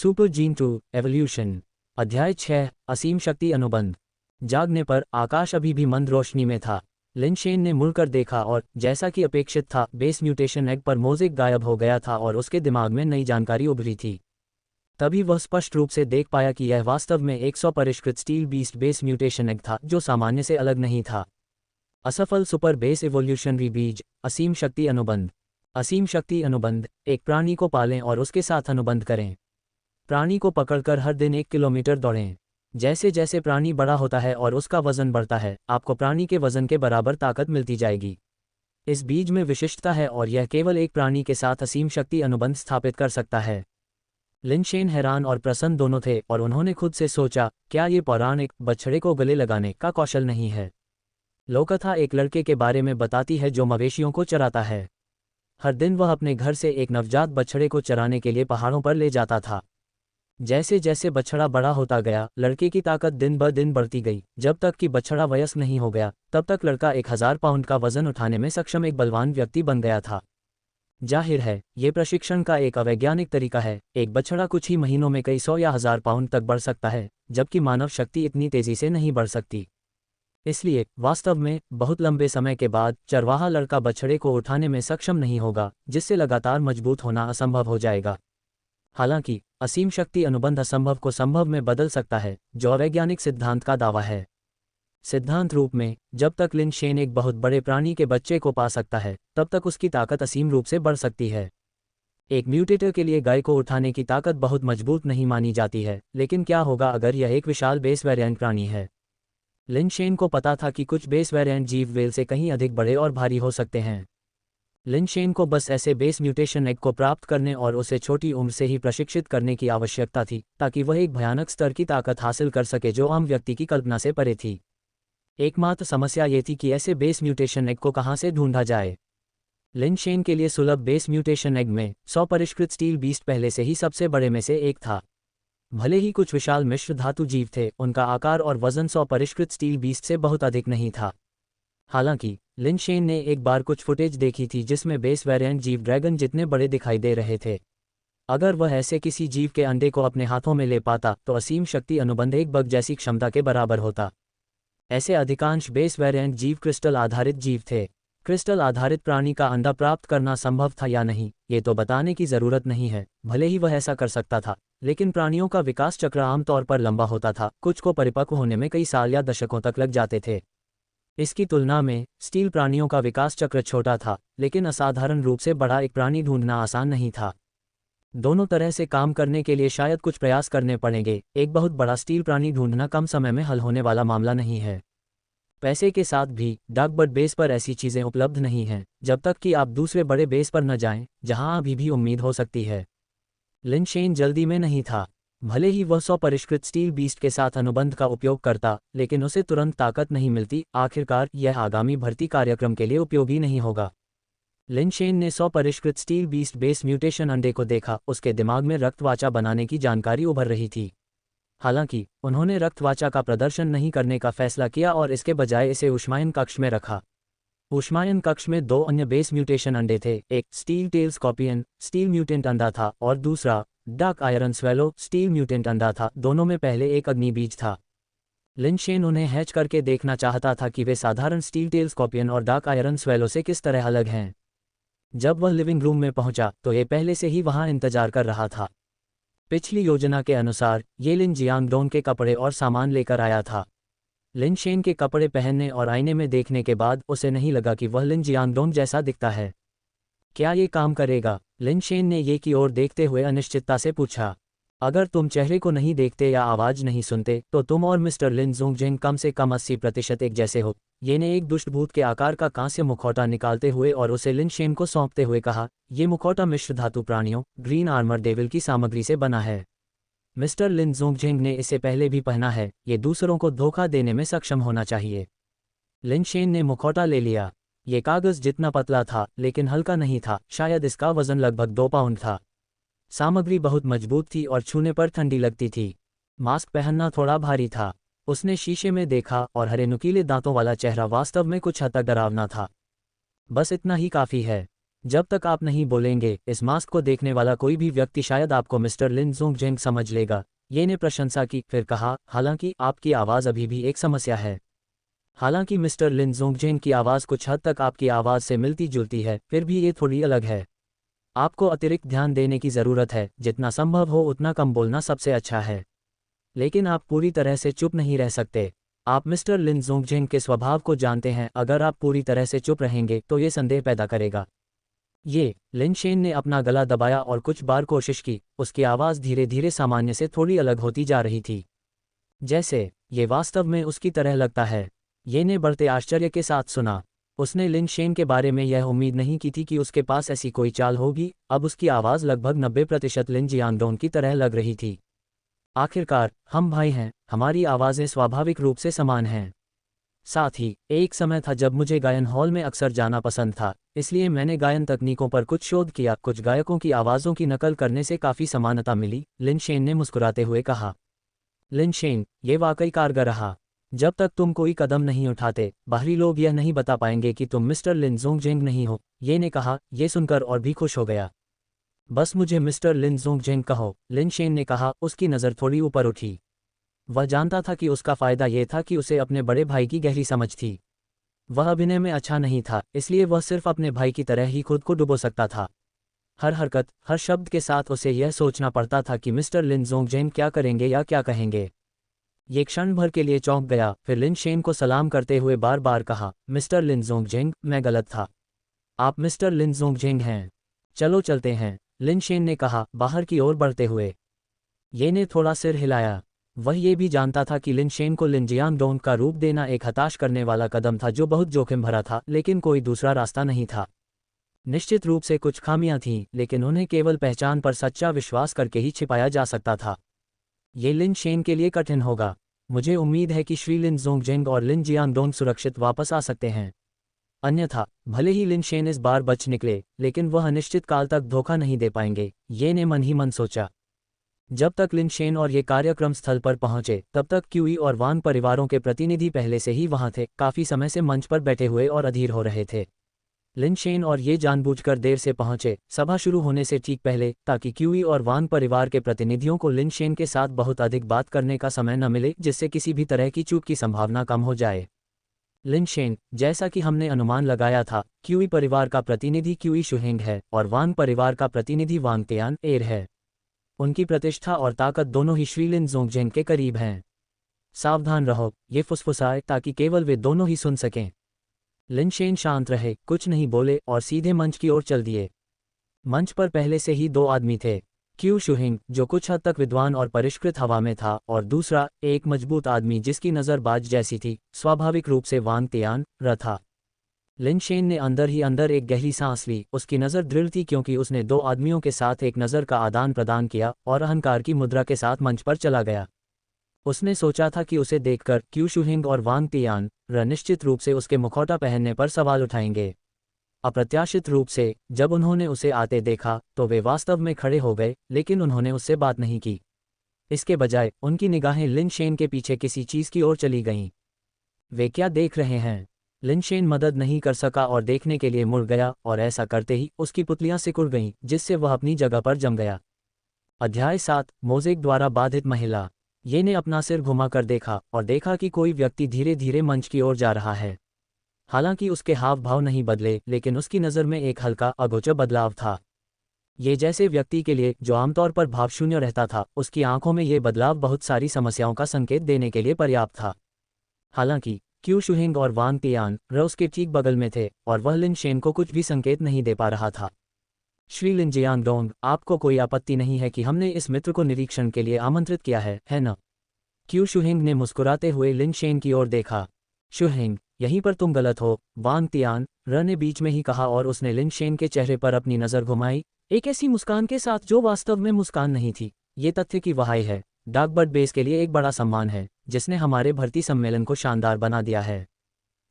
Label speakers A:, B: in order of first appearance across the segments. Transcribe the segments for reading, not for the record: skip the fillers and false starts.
A: Super gene 2 evolution. अध्याय 6 असीम शक्ति अनुबंध। जागने पर आकाश अभी भी मंद रोशनी में था। लिन शेन ने मुड़कर देखा और जैसा कि अपेक्षित था, बेस म्यूटेशन एग पर मोज़ेक गायब हो गया था और उसके दिमाग में नई जानकारी उभरी थी। तभी वह स्पष्ट रूप से देख पाया कि यह वास्तव में एक परिष्कृत steel beast base mutation egg था, जो सामान्य से अलग नहीं था। असफल सुपर बेस इवोल्यूशनरी बीज। असीम शक्ति अनुबंध। असीम शक्ति अनुबंध। एक प्राणी को पालें और उसके साथ अनुबंध करें। प्राणी को पकड़कर हर दिन 1 किलोमीटर दौड़ें। जैसे जैसे प्राणी बड़ा होता है और उसका वजन बढ़ता है, आपको प्राणी के वजन के बराबर ताकत मिलती जाएगी। इस बीज में विशिष्टता है और यह केवल एक प्राणी के साथ असीम शक्ति अनुबंध स्थापित कर सकता है। लिन शेन हैरान और प्रसन्न दोनों थे और उन्होंने खुद से सोचा, क्या ये पौराणिक बछड़े को गले लगाने का कौशल नहीं है? लोककथा एक लड़के के बारे में बताती है जो मवेशियों को चराता है। हर दिन वह अपने घर से एक नवजात बछड़े को चराने के लिए पहाड़ों पर ले जाता था। जैसे जैसे बछड़ा बड़ा होता गया, लड़के की ताकत दिन ब दिन बढ़ती गई। जब तक कि बछड़ा वयस्क नहीं हो गया, तब तक लड़का 1000 पाउंड का वजन उठाने में सक्षम एक बलवान व्यक्ति बन गया था। जाहिर है, ये प्रशिक्षण का एक अवैज्ञानिक तरीका है। एक बछड़ा कुछ ही महीनों में कई 100 या 1000 पाउंड तक बढ़ सकता है, जबकि मानव शक्ति इतनी तेजी से नहीं बढ़ सकती। इसलिए वास्तव में बहुत लंबे समय के बाद चरवाहा लड़का बछड़े को उठाने में सक्षम नहीं होगा, जिससे लगातार मजबूत होना असंभव हो जाएगा। हालांकि असीम शक्ति अनुबंध असंभव को संभव में बदल सकता है, जो अवैज्ञानिक सिद्धांत का दावा है। सिद्धांत रूप में, जब तक लिन शेन एक बहुत बड़े प्राणी के बच्चे को पा सकता है, तब तक उसकी ताकत असीम रूप से बढ़ सकती है। एक म्यूटेटर के लिए गाय को उठाने की ताकत बहुत मजबूत नहीं मानी जाती है, लेकिन क्या होगा अगर यह एक विशाल बेस वेरिएंट प्राणी है? लिन शेन को पता था कि कुछ बेस वेरिएंट जीव वेल से कहीं अधिक बड़े और भारी हो सकते हैं। लिन शेन को बस ऐसे बेस म्यूटेशन एग को प्राप्त करने और उसे छोटी उम्र से ही प्रशिक्षित करने की आवश्यकता थी, ताकि वह एक भयानक स्तर की ताकत हासिल कर सके जो आम व्यक्ति की कल्पना से परे थी। एकमात्र समस्या ये थी कि ऐसे बेस म्यूटेशन एग को कहाँ से ढूंढा जाए। लिन शेन के लिए सुलभ बेस म्यूटेशन एग में 100 परिष्कृत स्टील बीस्ट पहले से ही सबसे बड़े में से एक था। भले ही कुछ विशाल मिश्र धातु जीव थे, उनका आकार और वजन 100 परिष्कृत स्टील बीस्ट से बहुत अधिक नहीं था। हालांकि लिन शेन ने एक बार कुछ फुटेज देखी थी जिसमें बेस वेरिएंट जीव ड्रैगन जितने बड़े दिखाई दे रहे थे। अगर वह ऐसे किसी जीव के अंडे को अपने हाथों में ले पाता, तो असीम शक्ति अनुबंध एक बग जैसी क्षमता के बराबर होता। ऐसे अधिकांश बेस वेरिएंट जीव क्रिस्टल आधारित जीव थे। क्रिस्टल आधारित प्राणी का अंडा प्राप्त करना संभव था या नहीं, ये तो बताने की जरूरत नहीं है। भले ही वह ऐसा कर सकता था, लेकिन प्राणियों का विकास चक्र आमतौर पर लंबा होता था। कुछ को परिपक्व होने में कई साल या दशकों तक लग जाते थे। इसकी तुलना में स्टील प्राणियों का विकास चक्र छोटा था, लेकिन असाधारण रूप से बड़ा एक प्राणी ढूंढना आसान नहीं था। दोनों तरह से काम करने के लिए शायद कुछ प्रयास करने पड़ेंगे। एक बहुत बड़ा स्टील प्राणी ढूंढना कम समय में हल होने वाला मामला नहीं है। पैसे के साथ भी डाकबर्ड बेस पर ऐसी चीज़ें उपलब्ध नहीं हैं, जब तक कि आप दूसरे बड़े बेस पर न जाएं, जहां अभी भी उम्मीद हो सकती है। लिन शेन जल्दी में नहीं था। भले ही वह 100 परिष्कृत स्टील बीस्ट के साथ अनुबंध का उपयोग करता, लेकिन उसे तुरंत ताकत नहीं मिलती। आखिरकार यह आगामी भर्ती कार्यक्रम के लिए उपयोगी नहीं होगा। लिन शेन ने 100 परिष्कृत स्टील बीस्ट बेस म्यूटेशन अंडे को देखा। उसके दिमाग में रक्तवाचा बनाने की जानकारी उभर रही थी। हालांकि उन्होंने रक्तवाचा का प्रदर्शन नहीं करने का फैसला किया और इसके बजाय इसे ऊष्मायन कक्ष में रखा। ऊष्मायन कक्ष में 2 अन्य बेस म्यूटेशन अंडे थे। एक steel tail scorpion steel mutant अंडा था और दूसरा dark iron swallow steel mutant अंडा था। दोनों में पहले एक अग्निबीज था। लिन शेन उन्हें हैच करके देखना चाहता था कि वे साधारण स्टील टेल स्कॉर्पियन और डार्क आयरन स्वेलो से किस तरह अलग हैं। जब वह लिविंग रूम में पहुंचा, तो ये पहले से ही वहां इंतजार कर रहा था। पिछली योजना के अनुसार ये लिन जियांगडोन के कपड़े और सामान लेकर आया था। लिन शेन के कपड़े पहनने और आईने में देखने के बाद उसे नहीं लगा कि वह लिन जियांगडोन जैसा दिखता है। क्या ये काम करेगा? लिन शेन ने ये की ओर देखते हुए अनिश्चितता से पूछा। अगर तुम चेहरे को नहीं देखते या आवाज नहीं सुनते, तो तुम और मिस्टर लिन ज़ोंगजिंग कम से कम 80% एक जैसे हो। ये ने एक दुष्ट भूत के आकार का कांस्य मुखौटा निकालते हुए और उसे लिन शेन को सौंपते हुए कहा। ये मुखौटा मिश्र धातु प्राणियों ग्रीन आर्मर डेविल की सामग्री से बना है। मिस्टर लिन ज़ोंगजिंग ने इसे पहले भी पहना है। ये दूसरों को धोखा देने में सक्षम होना चाहिए। लिन शेन ने मुखौटा ले लिया। ये कागज जितना पतला था, लेकिन हल्का नहीं था। शायद इसका वजन लगभग 2 पाउंड था। सामग्री बहुत मजबूत थी और छूने पर ठंडी लगती थी। मास्क पहनना थोड़ा भारी था। उसने शीशे में देखा और हरे नुकीले दांतों वाला चेहरा वास्तव में कुछ हद तक डरावना था। बस इतना ही काफ़ी है। जब तक आप नहीं बोलेंगे, इस मास्क को देखने वाला कोई भी व्यक्ति शायद आपको मिस्टर लिन जोंगजेंग समझ लेगा। ये ने प्रशंसा की, फिर कहा, हालांकि आपकी आवाज़ अभी भी एक समस्या है। हालांकि मिस्टर लिन जोंगजेंग की आवाज़ कुछ हद तक आपकी आवाज़ से मिलती जुलती है, फिर भी ये थोड़ी अलग है। आपको अतिरिक्त ध्यान देने की ज़रूरत है, जितना संभव हो उतना कम बोलना सबसे अच्छा है। लेकिन आप पूरी तरह से चुप नहीं रह सकते। आप मिस्टर लिन जोंगजेंग के स्वभाव को जानते हैं, अगर आप पूरी तरह से चुप रहेंगे तो ये संदेह पैदा करेगा। ये लिन शेन ने अपना गला दबाया और कुछ बार कोशिश की, उसकी आवाज़ धीरे धीरे सामान्य से थोड़ी अलग होती जा रही थी। जैसे ये वास्तव में उसकी तरह लगता है। ये ने बढ़ते आश्चर्य के साथ सुना। उसने लिन शेन के बारे में यह उम्मीद नहीं की थी कि उसके पास ऐसी कोई चाल होगी। अब उसकी आवाज़ लगभग 90% लिन जियांगडोंग की तरह लग रही थी। आखिरकार, हम भाई हैं, हमारी आवाज़ें स्वाभाविक रूप से समान हैं। साथ ही, एक समय था जब मुझे गायन हॉल में अक्सर जाना पसंद था, इसलिए मैंने गायन तकनीकों पर कुछ शोध किया। कुछ गायकों की आवाज़ों की नकल करने से काफ़ी समानता मिली, लिन शेन ने मुस्कुराते हुए कहा। लिन शेन, ये वाकई कारगर रहा। जब तक तुम कोई कदम नहीं उठाते, बाहरी लोग यह नहीं बता पाएंगे कि तुम मिस्टर लिन जोंगजेंग नहीं हो। ये ने कहा, ये सुनकर और भी खुश हो गया। बस मुझे मिस्टर लिन जोंगजेंग कहो, लिन शेन ने कहा। उसकी नज़र थोड़ी ऊपर उठी। वह जानता था कि उसका फ़ायदा ये था कि उसे अपने बड़े भाई की गहरी समझ थी। वह अभिनय में अच्छा नहीं था, इसलिए वह सिर्फ अपने भाई की तरह ही खुद को डुबो सकता था। हर हरकत, हर शब्द के साथ उसे यह सोचना पड़ता था कि मिस्टर लिन जोंगजेंग क्या करेंगे या क्या कहेंगे। ये क्षण भर के लिए चौंक गया, फिर लिन शेन को सलाम करते हुए बार बार कहा, मिस्टर लिन जोंगजेंग, मैं गलत था। आप मिस्टर लिन जोंगजेंग हैं। चलो चलते हैं, लिन शेन ने कहा, बाहर की ओर बढ़ते हुए। ये ने थोड़ा सिर हिलाया। वह ये भी जानता था कि लिन शेन को लिन जियांगडोंग का रूप देना एक हताश करने वाला कदम था जो बहुत जोखिम भरा था, लेकिन कोई दूसरा रास्ता नहीं था। निश्चित रूप से कुछ खामियां थीं, लेकिन उन्हें केवल पहचान पर सच्चा विश्वास करके ही छिपाया जा सकता था। ये लिन शेन के लिए कठिन होगा। मुझे उम्मीद है कि श्री लिन जोंगजेंग और लिन जियांगडोंग सुरक्षित वापस आ सकते हैं। अन्यथा, भले ही लिन शेन इस बार बच निकले, लेकिन वह अनिश्चित काल तक धोखा नहीं दे पाएंगे, ये ने मन ही मन सोचा। जब तक लिन शेन और ये कार्यक्रम स्थल पर पहुंचे, तब तक क्यूई और वांग परिवारों के प्रतिनिधि पहले से ही वहां थे, काफी समय से मंच पर बैठे हुए और अधीर हो रहे थे। लिन शेन और ये जानबूझकर देर से पहुंचे, सभा शुरू होने से ठीक पहले, ताकि क्यूई और वांग परिवार के प्रतिनिधियों को लिन शेन के साथ बहुत अधिक बात करने का समय न मिले, जिससे किसी भी तरह की चूक की संभावना कम हो जाए। लिन शेन, जैसा कि हमने अनुमान लगाया था, क्यूई परिवार का प्रतिनिधि क्यूई शुहेंग है और वांग परिवार का प्रतिनिधि वांग तियान एर है। उनकी प्रतिष्ठा और ताकत दोनों ही श्री लिन जोंगजेंग के करीब हैं। सावधान रहो, ये फुसफुसाए ताकि केवल वे दोनों ही सुन सकें। लिन शेन शांत रहे, कुछ नहीं बोले और सीधे मंच की ओर चल दिए। मंच पर पहले से ही दो आदमी थे। क्यू शुहिंग, जो कुछ हद तक विद्वान और परिष्कृत हवा में था, और दूसरा, एक मजबूत आदमी जिसकी नज़र बाज जैसी थी, स्वाभाविक रूप से वांग तियान र था। लिन शेन ने अंदर ही अंदर एक गहरी सांस ली। उसकी नज़र दृढ़ थी क्योंकि उसने दो आदमियों के साथ एक नज़र का आदान प्रदान किया और अहंकार की मुद्रा के साथ मंच पर चला गया। उसने सोचा था कि उसे देखकर क्यू शुहिंग और वांग तियान र निश्चित रूप से उसके मुखौटा पहनने पर सवाल उठाएंगे। अप्रत्याशित रूप से, जब उन्होंने उसे आते देखा तो वे वास्तव में खड़े हो गए, लेकिन उन्होंने उससे बात नहीं की। इसके बजाय उनकी निगाहें लिन शेन के पीछे किसी चीज़ की ओर चली गईं। वे क्या देख रहे हैं? लिन शेन मदद नहीं कर सका और देखने के लिए मुड़ गया, और ऐसा करते ही उसकी पुतलियां सिकुड़ गईं, जिससे वह अपनी जगह पर जम गया। अध्याय 7, मोज़ेक द्वारा बाधित महिला। ये ने अपना सिर घुमाकर देखा और देखा कि कोई व्यक्ति धीरे धीरे मंच की ओर जा रहा है। हालांकि उसके हाव भाव नहीं बदले, लेकिन उसकी नज़र में एक हल्का अगोचर बदलाव था। ये जैसे व्यक्ति के लिए जो आमतौर पर भावशून्य रहता था, उसकी आंखों में ये बदलाव बहुत सारी समस्याओं का संकेत देने के लिए पर्याप्त था। हालांकि क्यू शुहिंग और वांग तियान र उसके ठीक बगल में थे, और वह लिन शेन को कुछ भी संकेत नहीं दे पा रहा था। श्री लिन जियांगडोंग, आपको कोई आपत्ति नहीं है कि हमने इस मित्र को निरीक्षण के लिए आमंत्रित किया है न? क्यू शुहिंग ने मुस्कुराते हुए लिन शेन की ओर देखा। शुहिंग, यहीं पर तुम गलत हो, वांग तियान र ने बीच में ही कहा, और उसने लिन शेन के चेहरे पर अपनी नज़र घुमाई, एक ऐसी मुस्कान के साथ जो वास्तव में मुस्कान नहीं थी। ये तथ्य की वहाई है, डाकबर्ड बेस के लिए एक बड़ा सम्मान है, जिसने हमारे भर्ती सम्मेलन को शानदार बना दिया है।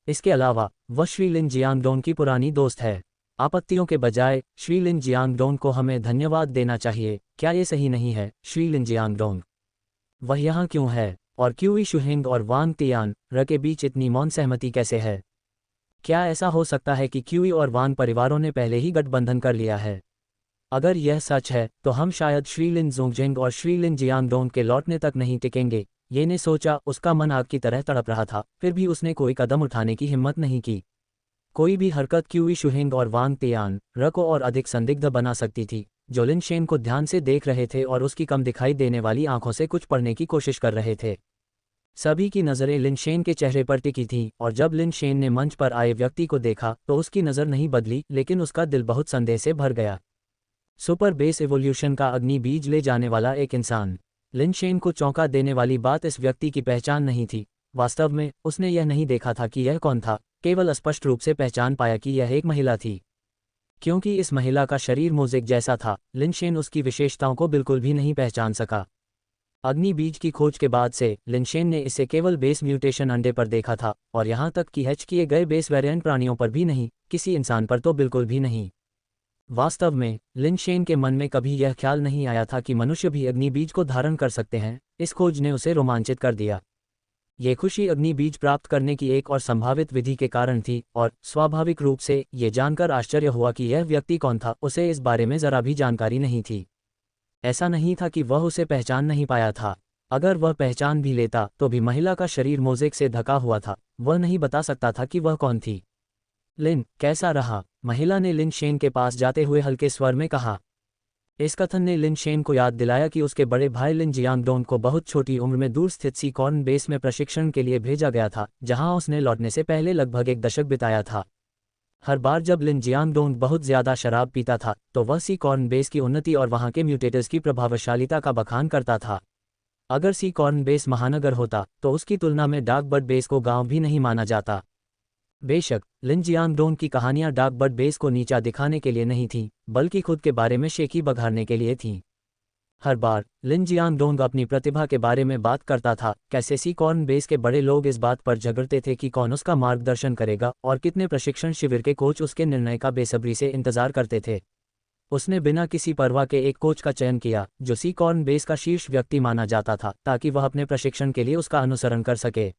A: इसके अलावा वह श्री लिन जियांगडोंग की पुरानी दोस्त है। आपत्तियों के बजाय श्री लिन जियांगडोंग को हमें धन्यवाद देना चाहिए, क्या ये सही नहीं है श्री लिन जियांगडोंग? वह यहाँ क्यों है, और क्यूई शुहिंग और वांग तियान र के बीच इतनी मौन सहमति कैसे है? क्या ऐसा हो सकता है कि क्यूई और वांग परिवारों ने पहले ही गठबंधन कर लिया है? अगर यह सच है तो हम शायद श्री लिन ज़ोंगजिंग और श्री लिन जियांगडोंग के लौटने तक नहीं टिकेंगे। ये ने सोचा, उसका मन आग की तरह तड़प रहा था, फिर भी उसने कोई कदम उठाने की हिम्मत नहीं की। कोई भी हरकत क्यूई शुहिंग और वांग तियान र को और अधिक संदिग्ध बना सकती थी, जो लिन शेन को ध्यान से देख रहे थे और उसकी कम दिखाई देने वाली आंखों से कुछ पढ़ने की कोशिश कर रहे थे। सभी की नज़रें लिन शेन के चेहरे पर टिकी थीं और जब लिन शेन ने मंच पर आए व्यक्ति को देखा तो उसकी नज़र नहीं बदली, लेकिन उसका दिल बहुत संदेह से भर गया। सुपर बेस एवोल्यूशन का अग्नि बीज ले जाने वाला एक इंसान। लिन शेन को चौंका देने वाली बात इस व्यक्ति की पहचान नहीं थी। वास्तव में उसने यह नहीं देखा था कि यह कौन था, केवल स्पष्ट रूप से पहचान पाया कि यह एक महिला थी। क्योंकि इस महिला का शरीर मोज़ेक जैसा था, लिन शेन उसकी विशेषताओं को बिल्कुल भी नहीं पहचान सका। अग्नि बीज की खोज के बाद से लिन शेन ने इसे केवल बेस म्यूटेशन अंडे पर देखा था, और यहाँ तक कि हैच किए गए बेस वेरिएंट प्राणियों पर भी नहीं, किसी इंसान पर तो बिल्कुल भी नहीं। वास्तव में लिन शेन के मन में कभी यह ख्याल नहीं आया था कि मनुष्य भी अग्नि बीज को धारण कर सकते हैं। इस खोज ने उसे रोमांचित कर दिया। ये खुशी अग्नि बीज प्राप्त करने की एक और संभावित विधि के कारण थी, और स्वाभाविक रूप से ये जानकर आश्चर्य हुआ कि यह व्यक्ति कौन था। उसे इस बारे में जरा भी जानकारी नहीं थी। ऐसा नहीं था कि वह उसे पहचान नहीं पाया था। अगर वह पहचान भी लेता तो भी महिला का शरीर मोज़ेक से ढका हुआ था, वह नहीं बता सकता था कि वह कौन थी। लिन, कैसा रहा? महिला ने लिन शेन के पास जाते हुए हल्के स्वर में कहा। इस कथन ने लिन शेन को याद दिलाया कि उसके बड़े भाई लिन जियांगडोंग को बहुत छोटी उम्र में दूर स्थित सी कॉर्न बेस में प्रशिक्षण के लिए भेजा गया था, जहां उसने लौटने से पहले लगभग एक दशक बिताया था। हर बार जब लिन जियांगडोंग बहुत ज्यादा शराब पीता था तो वह सी कॉर्न बेस की उन्नति और वहां के म्यूटेटर्स की प्रभावशालिता का बखान करता था। अगर सी कॉर्न बेस महानगर होता तो उसकी तुलना में डार्क बर्ड बेस को गांव भी नहीं माना जाता। बेशक लिन जियांगडोंग की कहानियां डार्क बर्ड बेस को नीचा दिखाने के लिए नहीं थीं, बल्कि खुद के बारे में शेखी बघाड़ने के लिए थीं। हर बार लिन जियांगडोंग अपनी प्रतिभा के बारे में बात करता था, कैसे सी कॉर्न बेस के बड़े लोग इस बात पर झगड़ते थे कि कौन उसका मार्गदर्शन करेगा और कितने प्रशिक्षण शिविर के कोच उसके निर्णय का बेसब्री से इंतजार करते थे। उसने बिना किसी परवाह के एक कोच का चयन किया जो सी कॉर्न बेस का शीर्ष व्यक्ति माना जाता था, ताकि वह अपने प्रशिक्षण के लिए उसका अनुसरण कर सके।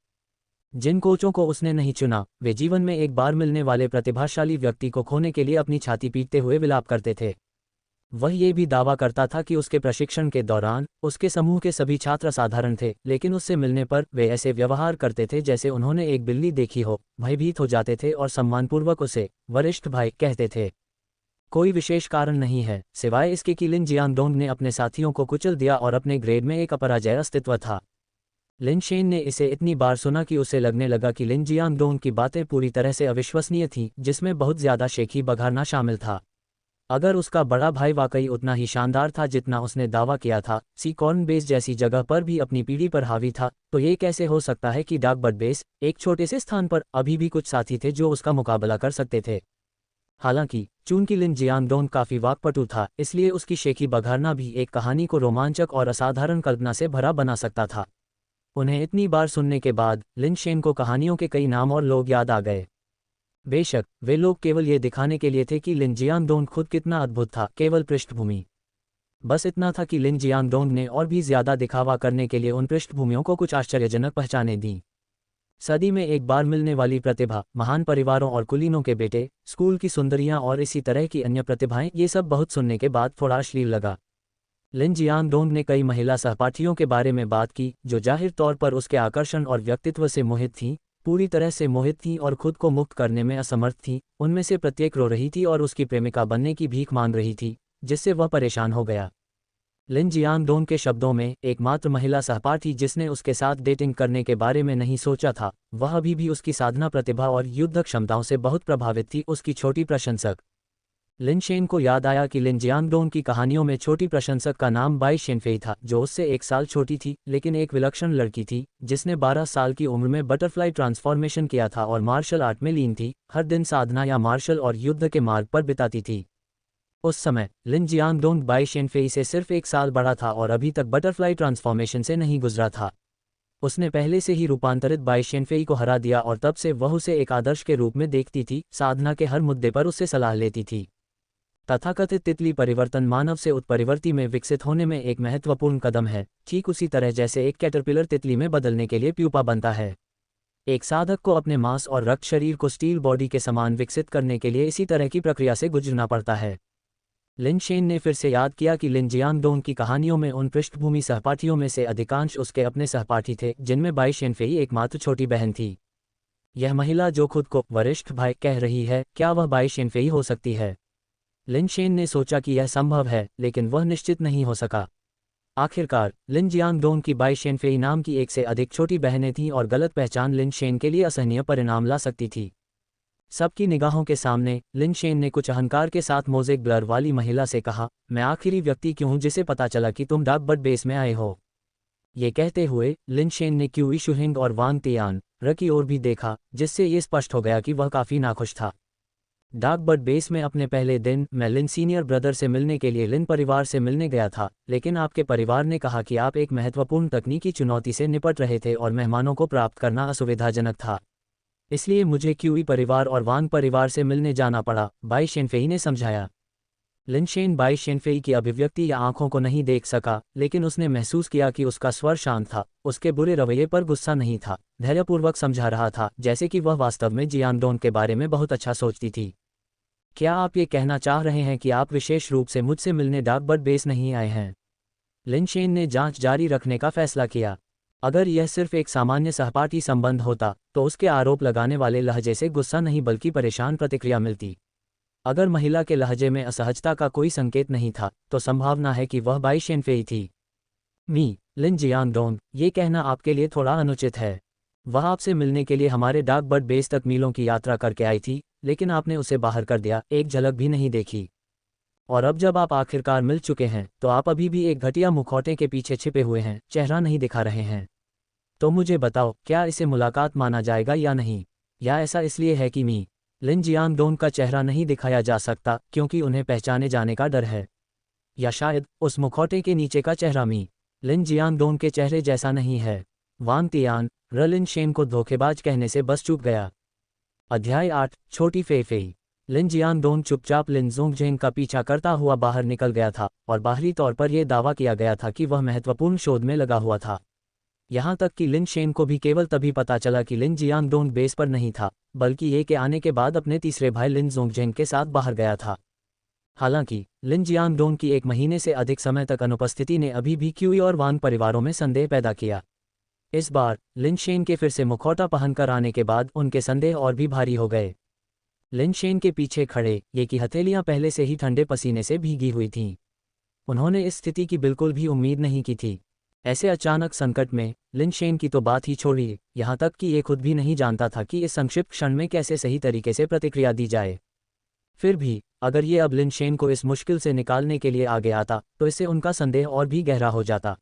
A: जिन कोचों को उसने नहीं चुना, वे जीवन में एक बार मिलने वाले प्रतिभाशाली व्यक्ति को खोने के लिए अपनी छाती पीटते हुए विलाप करते थे। वह ये भी दावा करता था कि उसके प्रशिक्षण के दौरान उसके समूह के सभी छात्र साधारण थे, लेकिन उससे मिलने पर वे ऐसे व्यवहार करते थे जैसे उन्होंने एक बिल्ली देखी हो, भयभीत हो जाते थे और सम्मानपूर्वक उसे वरिष्ठ भाई कहते थे। कोई विशेष कारण नहीं है, सिवाय इसके कि लिन जियांगडोंग ने अपने साथियों को कुचल दिया और अपने ग्रेड में एक अपराजय अस्तित्व था। लिन शेन ने इसे इतनी बार सुना कि उसे लगने लगा कि लिन जियांगडोंग की बातें पूरी तरह से अविश्वसनीय थीं, जिसमें बहुत ज्यादा शेखी बघाड़ना शामिल था। अगर उसका बड़ा भाई वाकई उतना ही शानदार था जितना उसने दावा किया था, सी कॉर्न बेस जैसी जगह पर भी अपनी पीढ़ी पर हावी था, तो ये कैसे हो सकता है कि डार्क बर्ड बेस, एक छोटे से स्थान पर, अभी भी कुछ साथी थे जो उसका मुकाबला कर सकते थे। हालांकि चूंकि लिन जियांगडोंग काफी वाकपटु था, इसलिए उसकी शेखी बघाड़ना भी एक कहानी को रोमांचक और असाधारण कल्पना से भरा बना सकता था। उन्हें इतनी बार सुनने के बाद लिन शेन को कहानियों के कई नाम और लोग याद आ गए। बेशक वे लोग केवल ये दिखाने के लिए थे कि लिन जियांगडोंग खुद कितना अद्भुत था, केवल पृष्ठभूमि। बस इतना था कि लिन जियांगडोंग ने और भी ज्यादा दिखावा करने के लिए उन पृष्ठभूमियों को कुछ आश्चर्यजनक पहचाने दी। सदी में एक बार मिलने वाली प्रतिभा, महान परिवारों और कुलीनों के बेटे, स्कूल की सुंदरियां और इसी तरह की अन्य प्रतिभाएं, ये सब बहुत सुनने के बाद थोड़ा अश्लील लगा। लिन जियांगडोंग ने कई महिला सहपाठियों के बारे में बात की जो जाहिर तौर पर उसके आकर्षण और व्यक्तित्व से मोहित थीं, पूरी तरह से मोहित थीं और खुद को मुक्त करने में असमर्थ थीं। उनमें से प्रत्येक रो रही थी और उसकी प्रेमिका बनने की भीख मांग रही थी, जिससे वह परेशान हो गया। लिन जियांगडोंग के शब्दों में, एकमात्र महिला सहपाठी जिसने उसके साथ डेटिंग करने के बारे में नहीं सोचा था, वह अभी भी उसकी साधना प्रतिभा और युद्ध क्षमताओं से बहुत प्रभावित थी, उसकी छोटी प्रशंसक। लिन शेन को याद आया कि लिन जियांगडोंग की कहानियों में छोटी प्रशंसक का नाम बाई शेनफेई था, जो उससे 1 साल छोटी थी, लेकिन एक विलक्षण लड़की थी जिसने 12 साल की उम्र में बटरफ्लाई ट्रांसफॉर्मेशन किया था और मार्शल आर्ट में लीन थी, हर दिन साधना या मार्शल और युद्ध के मार्ग पर बिताती थी। उस समय लिन जियांगडोंग बाई शेनफेई से सिर्फ 1 साल बड़ा था और अभी तक बटरफ्लाई ट्रांसफॉर्मेशन से नहीं गुजरा था। उसने पहले से ही रूपांतरित बाई शेनफेई को हरा दिया और तब से वह उसे एक आदर्श के रूप में देखती थी, साधना के हर मुद्दे पर उससे सलाह लेती थी। तथाकथित तितली परिवर्तन मानव से उत्परिवर्ती में विकसित होने में एक महत्वपूर्ण कदम है, ठीक उसी तरह जैसे एक कैटरपिलर तितली में बदलने के लिए प्यूपा बनता है। एक साधक को अपने मांस और रक्त शरीर को स्टील बॉडी के समान विकसित करने के लिए इसी तरह की प्रक्रिया से गुजरना पड़ता है। लिन शेन ने फिर से याद किया कि लिन जियांगडोंग की कहानियों में उन पृष्ठभूमि सहपाठियों में से अधिकांश उसके अपने सहपाठी थे, जिनमें बाई शेनफेई एकमात्र छोटी बहन थी। यह महिला जो खुद को वरिष्ठ भाई कह रही है, क्या वह बाई शेनफेई हो सकती है? लिन शेन ने सोचा कि यह संभव है, लेकिन वह निश्चित नहीं हो सका। आखिरकार लिन जियांगडोंग की बाई शेनफेई नाम की एक से अधिक छोटी बहनें थीं और गलत पहचान लिन शेन के लिए असहनीय परिणाम ला सकती थी। सबकी निगाहों के सामने लिन शेन ने कुछ अहंकार के साथ मोज़ेक ब्लर वाली महिला से कहा, मैं आखिरी व्यक्ति क्यों हूं जिसे पता चला कि तुम डार्क बर्ड बेस में आए हो। ये कहते हुए लिन शेन ने क्यूई शुहिंग और वांग तियान र की ओर भी देखा, जिससे ये स्पष्ट हो गया कि वह काफ़ी नाखुश था। डार्क बर्ड बेस में अपने पहले दिन मैं लिन सीनियर ब्रदर से मिलने के लिए लिन परिवार से मिलने गया था, लेकिन आपके परिवार ने कहा कि आप एक महत्वपूर्ण तकनीकी चुनौती से निपट रहे थे और मेहमानों को प्राप्त करना असुविधाजनक था। इसलिए मुझे क्यूई परिवार और वांग परिवार से मिलने जाना पड़ा, बाई शेनफेई ने समझाया। लिन शेन बाई शेनफेई की अभिव्यक्ति या आंखों को नहीं देख सका, लेकिन उसने महसूस किया कि उसका स्वर शांत था, उसके बुरे रवैये पर गुस्सा नहीं था, धैर्यपूर्वक समझा रहा था, जैसे कि वह वास्तव में जियांगडोंग के बारे में बहुत अच्छा सोचती थी। क्या आप ये कहना चाह रहे हैं कि आप विशेष रूप से मुझसे मिलने डार्क बर्ड बेस नहीं आए हैं? लिन शेन ने जांच जारी रखने का फैसला किया। अगर यह सिर्फ एक सामान्य सहपाठी संबंध होता, तो उसके आरोप लगाने वाले लहजे से गुस्सा नहीं बल्कि परेशान प्रतिक्रिया मिलती। अगर महिला के लहजे में असहजता का कोई संकेत नहीं था, तो संभावना है कि वह बाई शेनफेई थी। लिन जियांगडोंग, ये कहना आपके लिए थोड़ा अनुचित है। वह आपसे मिलने के लिए हमारे डार्क बर्ड बेस तक मीलों की यात्रा करके आई थी, लेकिन आपने उसे बाहर कर दिया, एक झलक भी नहीं देखी। और अब जब आप आखिरकार मिल चुके हैं, तो आप अभी भी एक घटिया मुखौटे के पीछे छिपे हुए हैं, चेहरा नहीं दिखा रहे हैं। तो मुझे बताओ, क्या इसे मुलाकात माना जाएगा या नहीं? या ऐसा इसलिए है कि लिन जियांगडोंग का चेहरा नहीं दिखाया जा सकता क्योंकि उन्हें पहचाने जाने का डर है? या शायद उस मुखौटे के नीचे का चेहरा लिन जियांगडोंग के चेहरे जैसा नहीं है? वांग तियान लिन शेन को धोखेबाज कहने से बस चूक गया। अध्याय 8, छोटी फेफेई। लिन जियांगडोंग चुपचाप लिन जोंगजेंग का पीछा करता हुआ बाहर निकल गया था, और बाहरी तौर पर यह दावा किया गया था कि वह महत्वपूर्ण शोध में लगा हुआ था। यहाँ तक कि लिन शेन को भी केवल तभी पता चला कि लिन जियांगडोंग बेस पर नहीं था, बल्कि ये के आने के बाद अपने तीसरे भाई लिन जोंगजेंग के साथ बाहर गया था। हालांकि लिन जियांगडोंग की 1 महीने से अधिक समय तक अनुपस्थिति ने अभी भी क्यूई और वांग परिवारों में संदेह पैदा किया। इस बार लिन शेन के फिर से मुखौटा पहनकर आने के बाद उनके संदेह और भी भारी हो गए। लिन शेन के पीछे खड़े ये की हथेलियां पहले से ही ठंडे पसीने से भीगी हुई थीं। उन्होंने इस स्थिति की बिल्कुल भी उम्मीद नहीं की थी। ऐसे अचानक संकट में लिन शेन की तो बात ही छोड़िए, यहाँ तक कि ये खुद भी नहीं जानता था कि इस संक्षिप्त क्षण में कैसे सही तरीके से प्रतिक्रिया दी जाए। फिर भी अगर ये अब लिन शेन को इस मुश्किल से निकालने के लिए आगे आता, तो इससे उनका संदेह और भी गहरा हो जाता।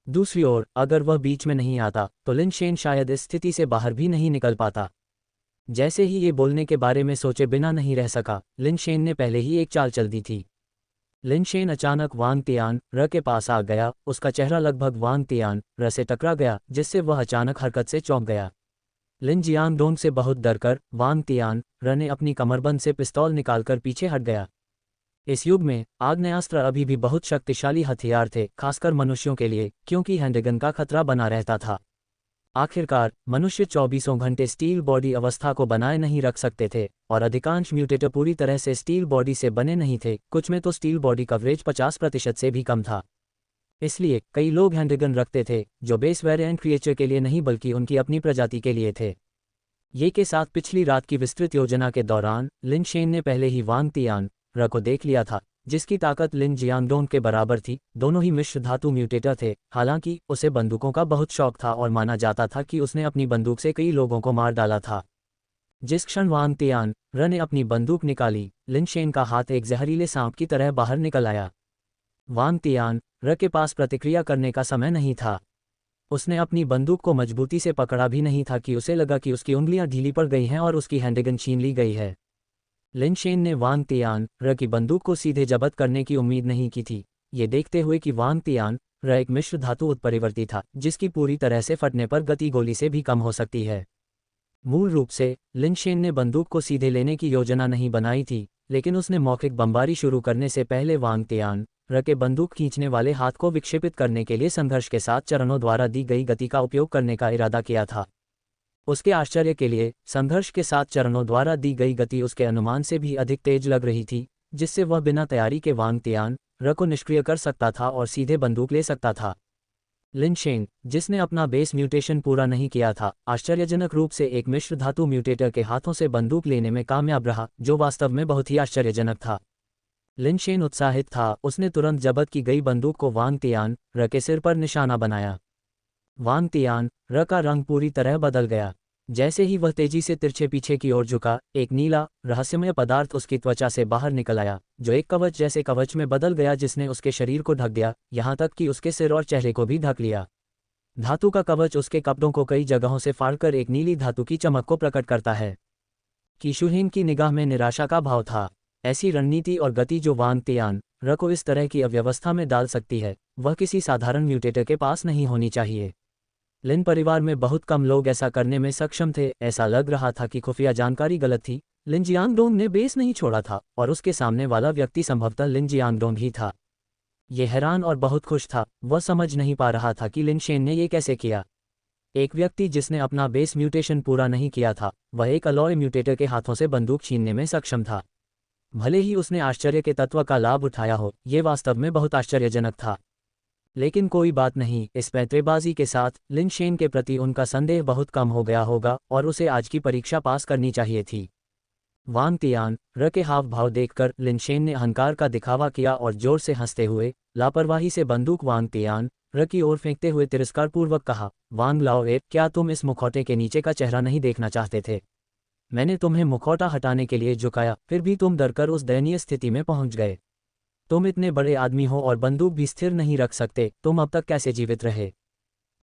A: दूसरी ओर अगर वह बीच में नहीं आता, तो लिन शेन शायद इस स्थिति से बाहर भी नहीं निकल पाता। जैसे ही ये बोलने के बारे में सोचे बिना नहीं रह सका, लिन शेन ने पहले ही एक चाल चल दी थी। लिन शेन अचानक वांग तियान र के पास आ गया, उसका चेहरा लगभग वांग तियान र से टकरा गया, जिससे वह अचानक हरकत से चौंक गया। लिन जियांगडोंग से बहुत डरकर वांग तियान र ने अपनी कमरबंद से पिस्तौल निकालकर पीछे हट गया। इस युग में आग्नेयास्त्र अभी भी बहुत शक्तिशाली हथियार थे, खासकर मनुष्यों के लिए, क्योंकि हैंडगन का खतरा बना रहता था। आखिरकार मनुष्य 24 घंटे स्टील बॉडी अवस्था को बनाए नहीं रख सकते थे, और अधिकांश म्यूटेटर पूरी तरह से स्टील बॉडी से बने नहीं थे, कुछ में तो स्टील बॉडी कवरेज 50% से भी कम था। इसलिए कई लोग हैंडगन रखते थे, जो बेस वेरिएंट क्रिएचर के लिए नहीं बल्कि उनकी अपनी प्रजाति के लिए थे। ये के साथ पिछली रात की विस्तृत योजना के दौरान लिन शेन ने पहले ही वांग तियान र को देख लिया था, जिसकी ताकत लिन जियांगडोंग के बराबर थी। दोनों ही मिश्र धातु म्यूटेटर थे। हालांकि उसे बंदूकों का बहुत शौक था और माना जाता था कि उसने अपनी बंदूक से कई लोगों को मार डाला था। जिस क्षण वांग तियान र ने अपनी बंदूक निकाली, लिन शेन का हाथ एक जहरीले सांप की तरह बाहर निकल आया। वांग तियान र के पास प्रतिक्रिया करने का समय नहीं था। उसने अपनी बंदूक को मजबूती से पकड़ा भी नहीं था कि उसे लगा कि उसकी उंगलियां ढीली पड़ गई हैं और उसकी हैंडगन छीन ली गई है। लिन शेन ने वांग तियान र की बंदूक को सीधे जब्त करने की उम्मीद नहीं की थी, ये देखते हुए कि वांग तियान र एक मिश्र धातु उत्परिवर्ती था, जिसकी पूरी तरह से फटने पर गति गोली से भी कम हो सकती है। मूल रूप से लिन शेन ने बंदूक को सीधे लेने की योजना नहीं बनाई थी, लेकिन उसने मौखिक बमबारी शुरू करने से पहले वांग तियान र के बंदूक खींचने वाले हाथ को विक्षेपित करने के लिए संघर्ष के साथ चरणों द्वारा दी गई गति का उपयोग करने का इरादा किया था। उसके आश्चर्य के लिए संघर्ष के 7 चरणों द्वारा दी गई गति उसके अनुमान से भी अधिक तेज लग रही थी, जिससे वह बिना तैयारी के वांग तियान र को निष्क्रिय कर सकता था और सीधे बंदूक ले सकता था। लिन शेन, जिसने अपना बेस म्यूटेशन पूरा नहीं किया था, आश्चर्यजनक रूप से एक मिश्र धातु म्यूटेटर के हाथों से बंदूक लेने में कामयाब रहा, जो वास्तव में बहुत ही आश्चर्यजनक था। लिन शेन उत्साहित था। उसने तुरंत जब्त की गई बंदूक को वांग तियान र के सिर पर निशाना बनाया। वांग तियान र का रंग पूरी तरह बदल गया। जैसे ही वह तेजी से तिरछे पीछे की ओर झुका, एक नीला रहस्यमय पदार्थ उसकी त्वचा से बाहर निकल आया, जो एक कवच जैसे कवच में बदल गया, जिसने उसके शरीर को ढक दिया, यहाँ तक कि उसके सिर और चेहरे को भी ढक लिया। धातु का कवच उसके कपड़ों को कई जगहों से फाड़कर एक नीली धातु की चमक को प्रकट करता है। कीशुहेन की निगाह में निराशा का भाव था। ऐसी रणनीति और गति जो वांग तियान र को इस तरह की अव्यवस्था में डाल सकती है, वह किसी साधारण म्यूटेटर के पास नहीं होनी चाहिए। लिन परिवार में बहुत कम लोग ऐसा करने में सक्षम थे। ऐसा लग रहा था कि खुफिया जानकारी गलत थी। लिन जियांगडोंग ने बेस नहीं छोड़ा था और उसके सामने वाला व्यक्ति संभवतः लिन जियांगडोंग ही था। ये हैरान और बहुत खुश था। वह समझ नहीं पा रहा था कि लिन शेन ने ये कैसे किया। एक व्यक्ति जिसने अपना बेस म्यूटेशन पूरा नहीं किया था, वह एक अलॉय म्यूटेटर के हाथों से बंदूक छीनने में सक्षम था। भले ही उसने आश्चर्य के तत्व का लाभ उठाया हो, ये वास्तव में बहुत आश्चर्यजनक था। लेकिन कोई बात नहीं, इस पैंतरेबाजी के साथ लिन शेन के प्रति उनका संदेह बहुत कम हो गया होगा और उसे आज की परीक्षा पास करनी चाहिए थी। वांग तियान र के हाव भाव देखकर लिन शेन ने अहंकार का दिखावा किया और जोर से हंसते हुए लापरवाही से बंदूक वांग तियान र की ओर फेंकते हुए तिरस्कारपूर्वक कहा, वांग लाओ, क्या तुम इस मुखौटे के नीचे का चेहरा नहीं देखना चाहते थे? मैंने तुम्हें मुखौटा हटाने के लिए झुकाया, फिर भी तुम डरकर उस दयनीय स्थिति में पहुंच गए। तुम इतने बड़े आदमी हो और बंदूक भी स्थिर नहीं रख सकते, तुम अब तक कैसे जीवित रहे?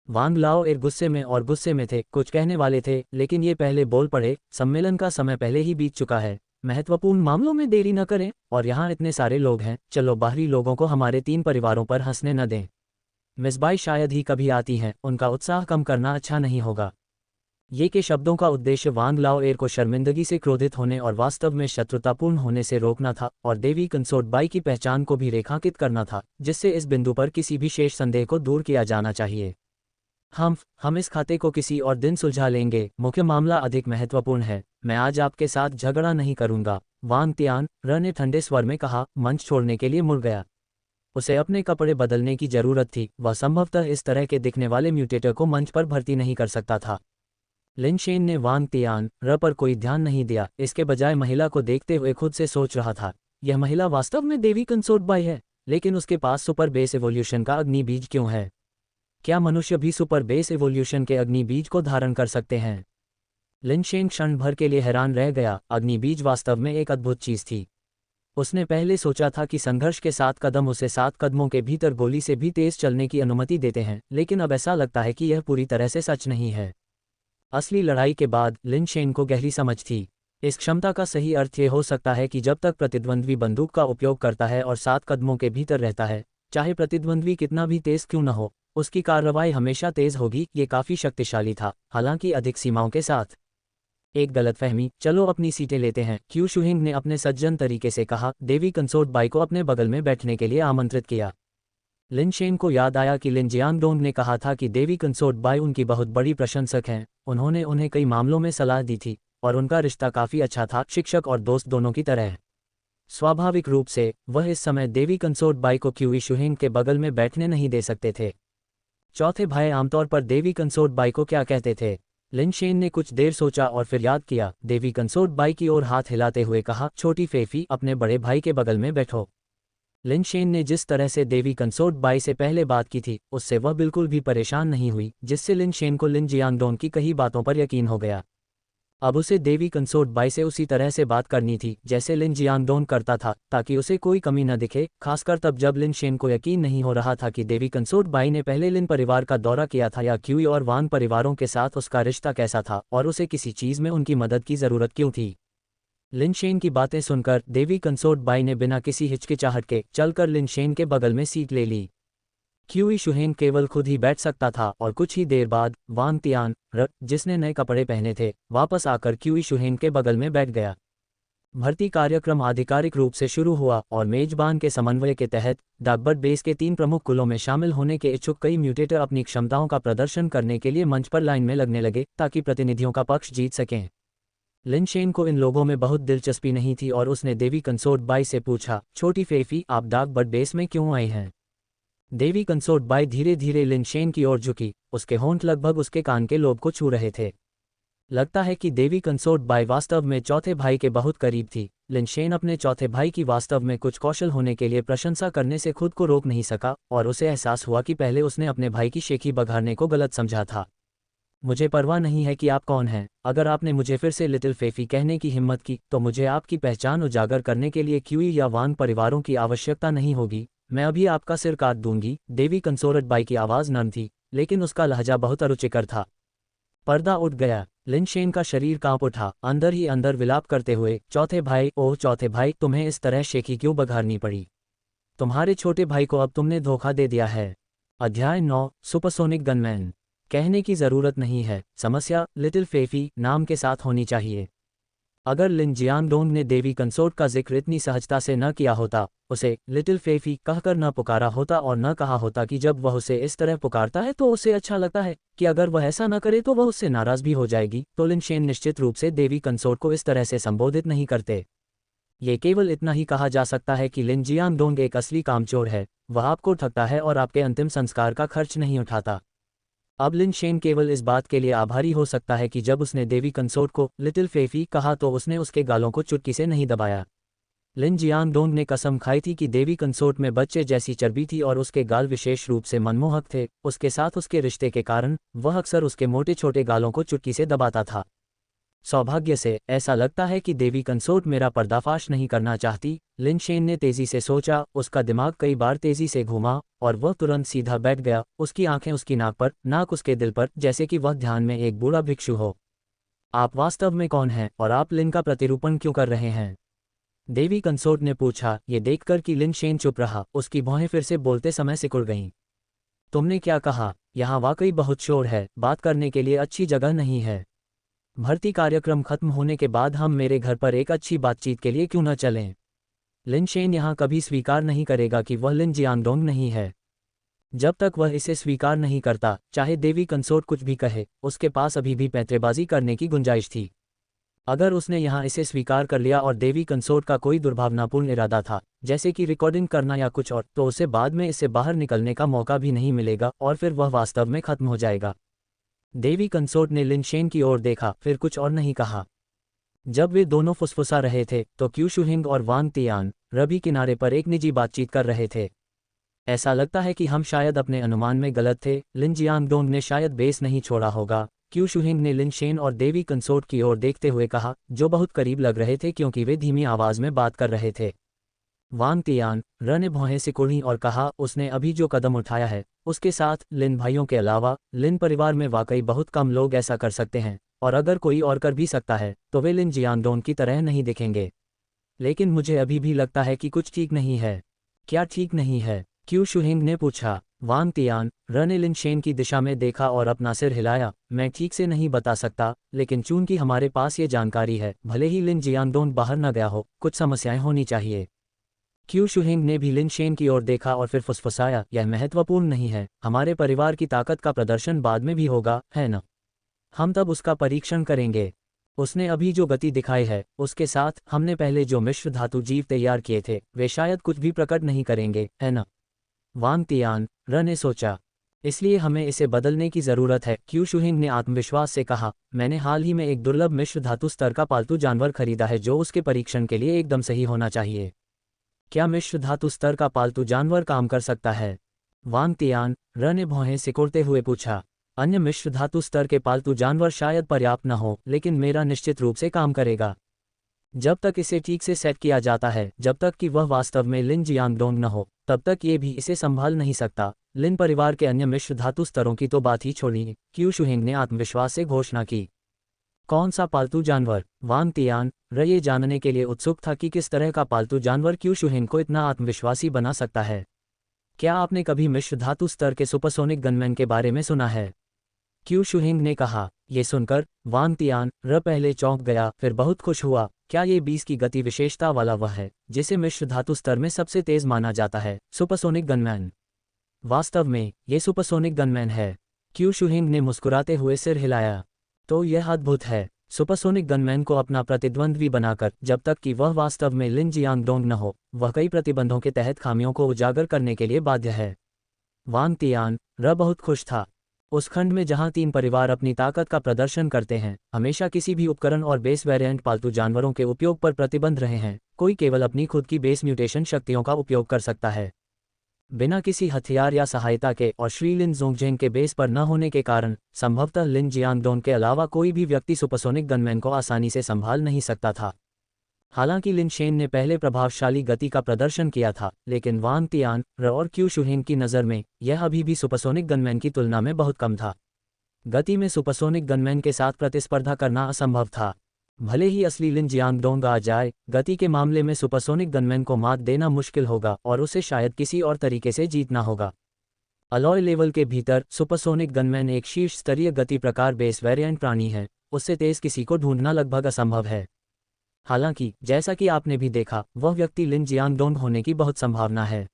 A: वांग लाओ गुस्से में थे, कुछ कहने वाले थे, लेकिन ये पहले बोल पड़े, सम्मेलन का समय पहले ही बीत चुका है, महत्वपूर्ण मामलों में देरी न करें, और यहाँ इतने सारे लोग हैं, चलो बाहरी लोगों को हमारे 3 परिवारों पर हंसने न दें। मिस बाई शायद ही कभी आती हैं, उनका उत्साह कम करना अच्छा नहीं होगा। ये के शब्दों का उद्देश्य वांग लाओ को शर्मिंदगी से क्रोधित होने और वास्तव में शत्रुतापूर्ण होने से रोकना था, और देवी कंसोर्ट बाई की पहचान को भी रेखांकित करना था, जिससे इस बिंदु पर किसी भी शेष संदेह को दूर किया जाना चाहिए। हम इस खाते को किसी और दिन सुलझा लेंगे, मुख्य मामला अधिक महत्वपूर्ण है। मैं आज आपके साथ झगड़ा नहीं करूंगा, वांग तियान र ने ठंडे स्वर में कहा, मंच छोड़ने के लिए मुड़ गया। उसे अपने कपड़े बदलने की जरूरत थी। वह संभवतः इस तरह के दिखने वाले म्यूटेटर को मंच पर भर्ती नहीं कर सकता था। लिन शेन ने वांग तियान र पर कोई ध्यान नहीं दिया, इसके बजाय महिला को देखते हुए खुद से सोच रहा था, यह महिला वास्तव में देवी कंसोर्ट बाई है, लेकिन उसके पास सुपर बेस एवोल्यूशन का अग्नि बीज क्यों है? क्या मनुष्य भी सुपर बेस एवोल्यूशन के अग्नि बीज को धारण कर सकते हैं? लिन शेन क्षण भर के लिए हैरान रह गया। अग्नि बीज वास्तव में एक अद्भुत चीज थी। उसने पहले सोचा था कि संघर्ष के 7 कदम उसे 7 कदमों के भीतर गोली से भी तेज चलने की अनुमति देते हैं, लेकिन अब ऐसा लगता है कि यह पूरी तरह से सच नहीं है। असली लड़ाई के बाद लिन शेन को गहरी समझ थी। इस क्षमता का सही अर्थ ये हो सकता है कि जब तक प्रतिद्वंद्वी बंदूक का उपयोग करता है और 7 कदमों के भीतर रहता है, चाहे प्रतिद्वंद्वी कितना भी तेज क्यों न हो, उसकी कार्रवाई हमेशा तेज होगी। ये काफी शक्तिशाली था, हालांकि अधिक सीमाओं के साथ। एक गलतफहमी, चलो अपनी सीटें लेते हैं, क्यू शुहिंग ने अपने सज्जन तरीके से कहा। देवी कंसोर्ट बाई को अपने बगल में बैठने के लिए आमंत्रित किया। लिन शेन को याद आया कि लिन जियांगडोंग ने कहा था कि देवी कंसोर्ट बाई उनकी बहुत बड़ी प्रशंसक हैं। उन्होंने उन्हें कई मामलों में सलाह दी थी और उनका रिश्ता काफी अच्छा था, शिक्षक और दोस्त दोनों की तरह। स्वाभाविक रूप से वह इस समय देवी कंसोर्ट बाई को क्यू शुहिंग के बगल में बैठने नहीं दे सकते थे। चौथे भाई आमतौर पर देवी कंसोर्ट बाई को क्या कहते थे? लिन शेन ने कुछ देर सोचा और फिर याद किया। देवी कंसोर्ट बाई की ओर हाथ हिलाते हुए कहा, छोटी फेफी, अपने बड़े भाई के बगल में बैठो। लिन शेन ने जिस तरह से देवी कंसोर्ट बाई से पहले बात की थी, उससे वह बिल्कुल भी परेशान नहीं हुई, जिससे लिन शेन को लिन जियांगडोंग की कई बातों पर यकीन हो गया। अब उसे देवी कंसोर्ट बाई से उसी तरह से बात करनी थी जैसे लिन जियांगडोंग करता था, ताकि उसे कोई कमी न दिखे, खासकर तब जब लिन शेन को यकीन नहीं हो रहा था कि देवी कंसोर्ट बाई ने पहले लिन परिवार का दौरा किया था या क्यूई और वांग परिवारों के साथ उसका रिश्ता कैसा था और उसे किसी चीज में उनकी मदद की जरूरत क्यों थी। लिन शेन की बातें सुनकर देवी कंसोर्ट बाई ने बिना किसी हिचकिचाहट के चलकर लिन शेन के बगल में सीट ले ली। क्यूई शुहेन केवल खुद ही बैठ सकता था और कुछ ही देर बाद वांग तियान र, जिसने नए कपड़े पहने थे, वापस आकर क्यूई शुहेन के बगल में बैठ गया। भर्ती कार्यक्रम आधिकारिक रूप से शुरू हुआ और मेजबान के समन्वय के तहत डाकबर्ड बेस के 3 प्रमुख कुलों में शामिल होने के इच्छुक कई म्यूटेटर अपनी क्षमताओं का प्रदर्शन करने के लिए मंच पर लाइन में लगने लगे ताकि प्रतिनिधियों का पक्ष जीत सकें। लिन शेन को इन लोगों में बहुत दिलचस्पी नहीं थी और उसने देवी कंसोर्ट बाई से पूछा, छोटी फेफी, आप डाकबर्ड बेस में क्यों आए हैं? देवी कंसोर्ट बाई धीरे धीरे लिन शेन की ओर झुकी, उसके होंठ लगभग उसके कान के लोब को छू रहे थे। लगता है कि देवी कंसोर्ट बाई वास्तव में चौथे भाई के बहुत करीब थी। लिन शेन अपने चौथे भाई की वास्तव में कुछ कौशल होने के लिए प्रशंसा करने से खुद को रोक नहीं सका और उसे एहसास हुआ कि पहले उसने अपने भाई की शेखी बघारने को गलत समझा था। मुझे परवाह नहीं है कि आप कौन हैं, अगर आपने मुझे फिर से लिटिल फेफी कहने की हिम्मत की तो मुझे आपकी पहचान उजागर करने के लिए क्यूई या वांग परिवारों की आवश्यकता नहीं होगी। मैं अभी आपका सिर काट दूंगी। देवी कंसोर्ट बाई की आवाज़ नर्म थी, लेकिन उसका लहजा बहुत अरुचिकर था। पर्दा उठ गया। लिन शेन का शरीर कांप उठा, अंदर ही अंदर विलाप करते हुए, चौथे भाई, ओह चौथे भाई, तुम्हें इस तरह शेखी क्यों बघारनी पड़ी? तुम्हारे छोटे भाई को अब तुमने धोखा दे दिया है। अध्याय 9, सुपरसोनिक गनमैन। कहने की ज़रूरत नहीं है, समस्या लिटिल फेफी नाम के साथ होनी चाहिए। अगर लिन जियांगडोंग ने देवी कंसोर्ट का जिक्र इतनी सहजता से न किया होता, उसे लिटिल फेफी कहकर न पुकारा होता और न कहा होता कि जब वह उसे इस तरह पुकारता है तो उसे अच्छा लगता है, कि अगर वह ऐसा न करे तो वह उससे नाराज़ भी हो जाएगी, तो लिन शेन निश्चित रूप से देवी कंसोर्ट को इस तरह से संबोधित नहीं करते। ये केवल इतना ही कहा जा सकता है कि लिन जियांगडोंग एक असली कामचोर है, वह आपको ठगता है और आपके अंतिम संस्कार का खर्च नहीं उठाता। अब लिन शेन केवल इस बात के लिए आभारी हो सकता है कि जब उसने देवी कंसोर्ट को लिटिल फेफी कहा तो उसने उसके गालों को चुटकी से नहीं दबाया। लिन जियांगडोंग ने कसम खाई थी कि देवी कंसोर्ट में बच्चे जैसी चर्बी थी और उसके गाल विशेष रूप से मनमोहक थे। उसके साथ उसके रिश्ते के कारण वह अक्सर उसके मोटे छोटे गालों को चुटकी से दबाता था। सौभाग्य से ऐसा लगता है कि देवी कंसोर्ट मेरा पर्दाफाश नहीं करना चाहती, लिन शेन ने तेजी से सोचा। उसका दिमाग कई बार तेजी से घूमा और वह तुरंत सीधा बैठ गया, उसकी आंखें उसकी नाक पर, नाक उसके दिल पर, जैसे कि वह ध्यान में एक बूढ़ा भिक्षु हो। आप वास्तव में कौन हैं और आप लिन का प्रतिरूपण क्यों कर रहे हैं? देवी कंसोर्ट ने पूछा। ये देखकर कि लिन शेन चुप रहा, उसकी भौहें फिर से बोलते समय सिकुड़ गईं। तुमने क्या कहा? यहाँ वाकई बहुत शोर है, बात करने के लिए अच्छी जगह नहीं है। भर्ती कार्यक्रम खत्म होने के बाद हम मेरे घर पर एक अच्छी बातचीत के लिए क्यों न चलें? लिन शेन यहाँ कभी स्वीकार नहीं करेगा कि वह लिन जियांगडोंग नहीं है। जब तक वह इसे स्वीकार नहीं करता, चाहे देवी कंसोर्ट कुछ भी कहे, उसके पास अभी भी पैंतरेबाजी करने की गुंजाइश थी। अगर उसने यहाँ इसे स्वीकार कर लिया और देवी कंसोर्ट का कोई दुर्भावनापूर्ण इरादा था, जैसे कि रिकॉर्डिंग करना या कुछ और, तो उसे बाद में इससे बाहर निकलने का मौका भी नहीं मिलेगा और फिर वह वास्तव में खत्म हो जाएगा। देवी कंसोर्ट ने लिन शेन की ओर देखा, फिर कुछ और नहीं कहा। जब वे दोनों फुसफुसा रहे थे तो क्यू शुहिंग और वांग तियान रवि किनारे पर एक निजी बातचीत कर रहे थे। ऐसा लगता है कि हम शायद अपने अनुमान में गलत थे। लिन जियांगडोंग ने शायद बेस नहीं छोड़ा होगा, क्यू शुहिंग ने लिन शेन और देवी कंसोर्ट की ओर देखते हुए कहा, जो बहुत करीब लग रहे थे क्योंकि वे धीमी आवाज में बात कर रहे थे। वांग तियान र ने भौहें सिकुड़ी और कहा, उसने अभी जो कदम उठाया है, उसके साथ लिन भाइयों के अलावा लिन परिवार में वाकई बहुत कम लोग ऐसा कर सकते हैं, और अगर कोई और कर भी सकता है तो वे लिन जियांगडोंग की तरह नहीं दिखेंगे। लेकिन मुझे अभी भी लगता है कि कुछ ठीक नहीं है। क्या ठीक नहीं है? क्यू शुहिंग ने पूछा। वांग तियान र ने लिन शेन की दिशा में देखा और अपना सिर हिलाया। मैं ठीक से नहीं बता सकता, लेकिन चूंकि हमारे पास ये जानकारी है, भले ही लिन जियांगडोंग बाहर न गया हो, कुछ समस्याएं होनी चाहिए। क्यू शुहिंग ने भी लिन शेन की ओर देखा और फिर फुसफुसाया, यह महत्वपूर्ण नहीं है, हमारे परिवार की ताकत का प्रदर्शन बाद में भी होगा, है न? हम तब उसका परीक्षण करेंगे। उसने अभी जो गति दिखाई है, उसके साथ हमने पहले जो मिश्र धातु जीव तैयार किए थे, वे शायद कुछ भी प्रकट नहीं करेंगे, है न? वांग तियान र ने सोचा। इसलिए हमें इसे बदलने की ज़रूरत है, क्यू शुहिंग ने आत्मविश्वास से कहा। मैंने हाल ही में एक दुर्लभ मिश्र धातु स्तर का पालतू जानवर खरीदा है जो उसके परीक्षण के लिए एकदम सही होना चाहिए। क्या मिश्र धातु स्तर का पालतू जानवर काम कर सकता है? वांग तियान र ने भौहें सिकोड़ते हुए पूछा। अन्य मिश्र धातु स्तर के पालतू जानवर शायद पर्याप्त न हो, लेकिन मेरा निश्चित रूप से काम करेगा। जब तक इसे ठीक से सेट किया जाता है, जब तक कि वह वास्तव में लिन जियांगडोंग न हो, तब तक ये भी इसे संभाल नहीं सकता। लिन परिवार के अन्य मिश्र धातु स्तरों की तो बात ही छोड़िए, क्यू शुहिंग ने आत्मविश्वास से घोषणा की। कौन सा पालतू जानवर? वांग तियान र ये जानने के लिए उत्सुक था कि किस तरह का पालतू जानवर क्यू शुहिंग को इतना आत्मविश्वासी बना सकता है। क्या आपने कभी मिश्र धातु स्तर के सुपरसोनिक गनमैन के बारे में सुना है? क्यू शुहिंग ने कहा। ये सुनकर वांग तियान पहले चौंक गया, फिर बहुत खुश हुआ। क्या ये 20 की गति विशेषता वाला वह है जिसे मिश्र धातु स्तर में सबसे तेज माना जाता है? Supersonic gunman. वास्तव में ये सुपरसोनिक गनमैन है। क्यू शुहिंग ने मुस्कुराते हुए सिर हिलाया। तो यह अद्भुत है। सुपरसोनिक गनमैन को अपना प्रतिद्वंद्वी बनाकर, जब तक कि वह वास्तव में लिन जियांगडोंग न हो, वह कई प्रतिबंधों के तहत खामियों को उजागर करने के लिए बाध्य है। वांग तियान बहुत खुश था। उस खंड में जहां 3 परिवार अपनी ताकत का प्रदर्शन करते हैं, हमेशा किसी भी उपकरण और बेस वेरिएंट पालतू जानवरों के उपयोग पर प्रतिबंध रहे हैं। कोई केवल अपनी खुद की बेस म्यूटेशन शक्तियों का उपयोग कर सकता है, बिना किसी हथियार या सहायता के, और श्री लिन जोंगजेंग के बेस पर न होने के कारण संभवतः लिन जियांगडोंग के अलावा कोई भी व्यक्ति सुपरसोनिक गनमैन को आसानी से संभाल नहीं सकता था। हालांकि लिन शेन ने पहले प्रभावशाली गति का प्रदर्शन किया था, लेकिन वांग तियान और क्यू शुहिंग की नज़र में यह अभी भी सुपरसोनिक गनमैन की तुलना में बहुत कम था। गति में सुपरसोनिक गनमैन के साथ प्रतिस्पर्धा करना असंभव था। भले ही असली लिन जियांगडोंग आ जाए, गति के मामले में सुपरसोनिक गनमैन को मात देना मुश्किल होगा और उसे शायद किसी और तरीके से जीतना होगा। अलॉय लेवल के भीतर सुपरसोनिक गनमैन एक शीर्ष स्तरीय गति प्रकार बेस वेरिएंट प्राणी है। उससे तेज किसी को ढूंढना लगभग असंभव है। हालांकि जैसा कि आपने भी देखा, वह व्यक्ति लिन जियांगडोंग होने की बहुत संभावना है।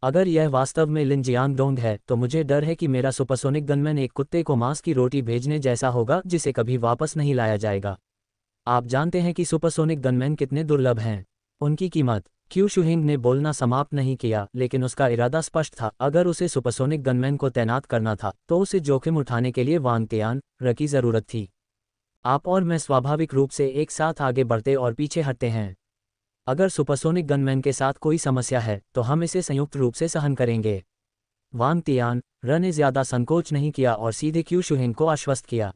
A: अगर यह वास्तव में लिन जियांगडोंग है तो मुझे डर है कि मेरा सुपरसोनिक गनमैन एक कुत्ते को मांस की रोटी भेजने जैसा होगा जिसे कभी वापस नहीं लाया जाएगा। आप जानते हैं कि सुपरसोनिक गनमैन कितने दुर्लभ हैं। उनकी कीमत। क्यू शुहिंग ने बोलना समाप्त नहीं किया, लेकिन उसका इरादा स्पष्ट था। अगर उसे सुपरसोनिक गनमैन को तैनात करना था तो उसे जोखिम उठाने के लिए वांग तियान की जरूरत थी। आप और मैं स्वाभाविक रूप से एक साथ आगे बढ़ते और पीछे हटते हैं। अगर सुपरसोनिक गनमैन के साथ कोई समस्या है तो हम इसे संयुक्त रूप से सहन करेंगे। वांग तियान ने ज्यादा संकोच नहीं किया और सीधे क्यू शुहिंग को आश्वस्त किया।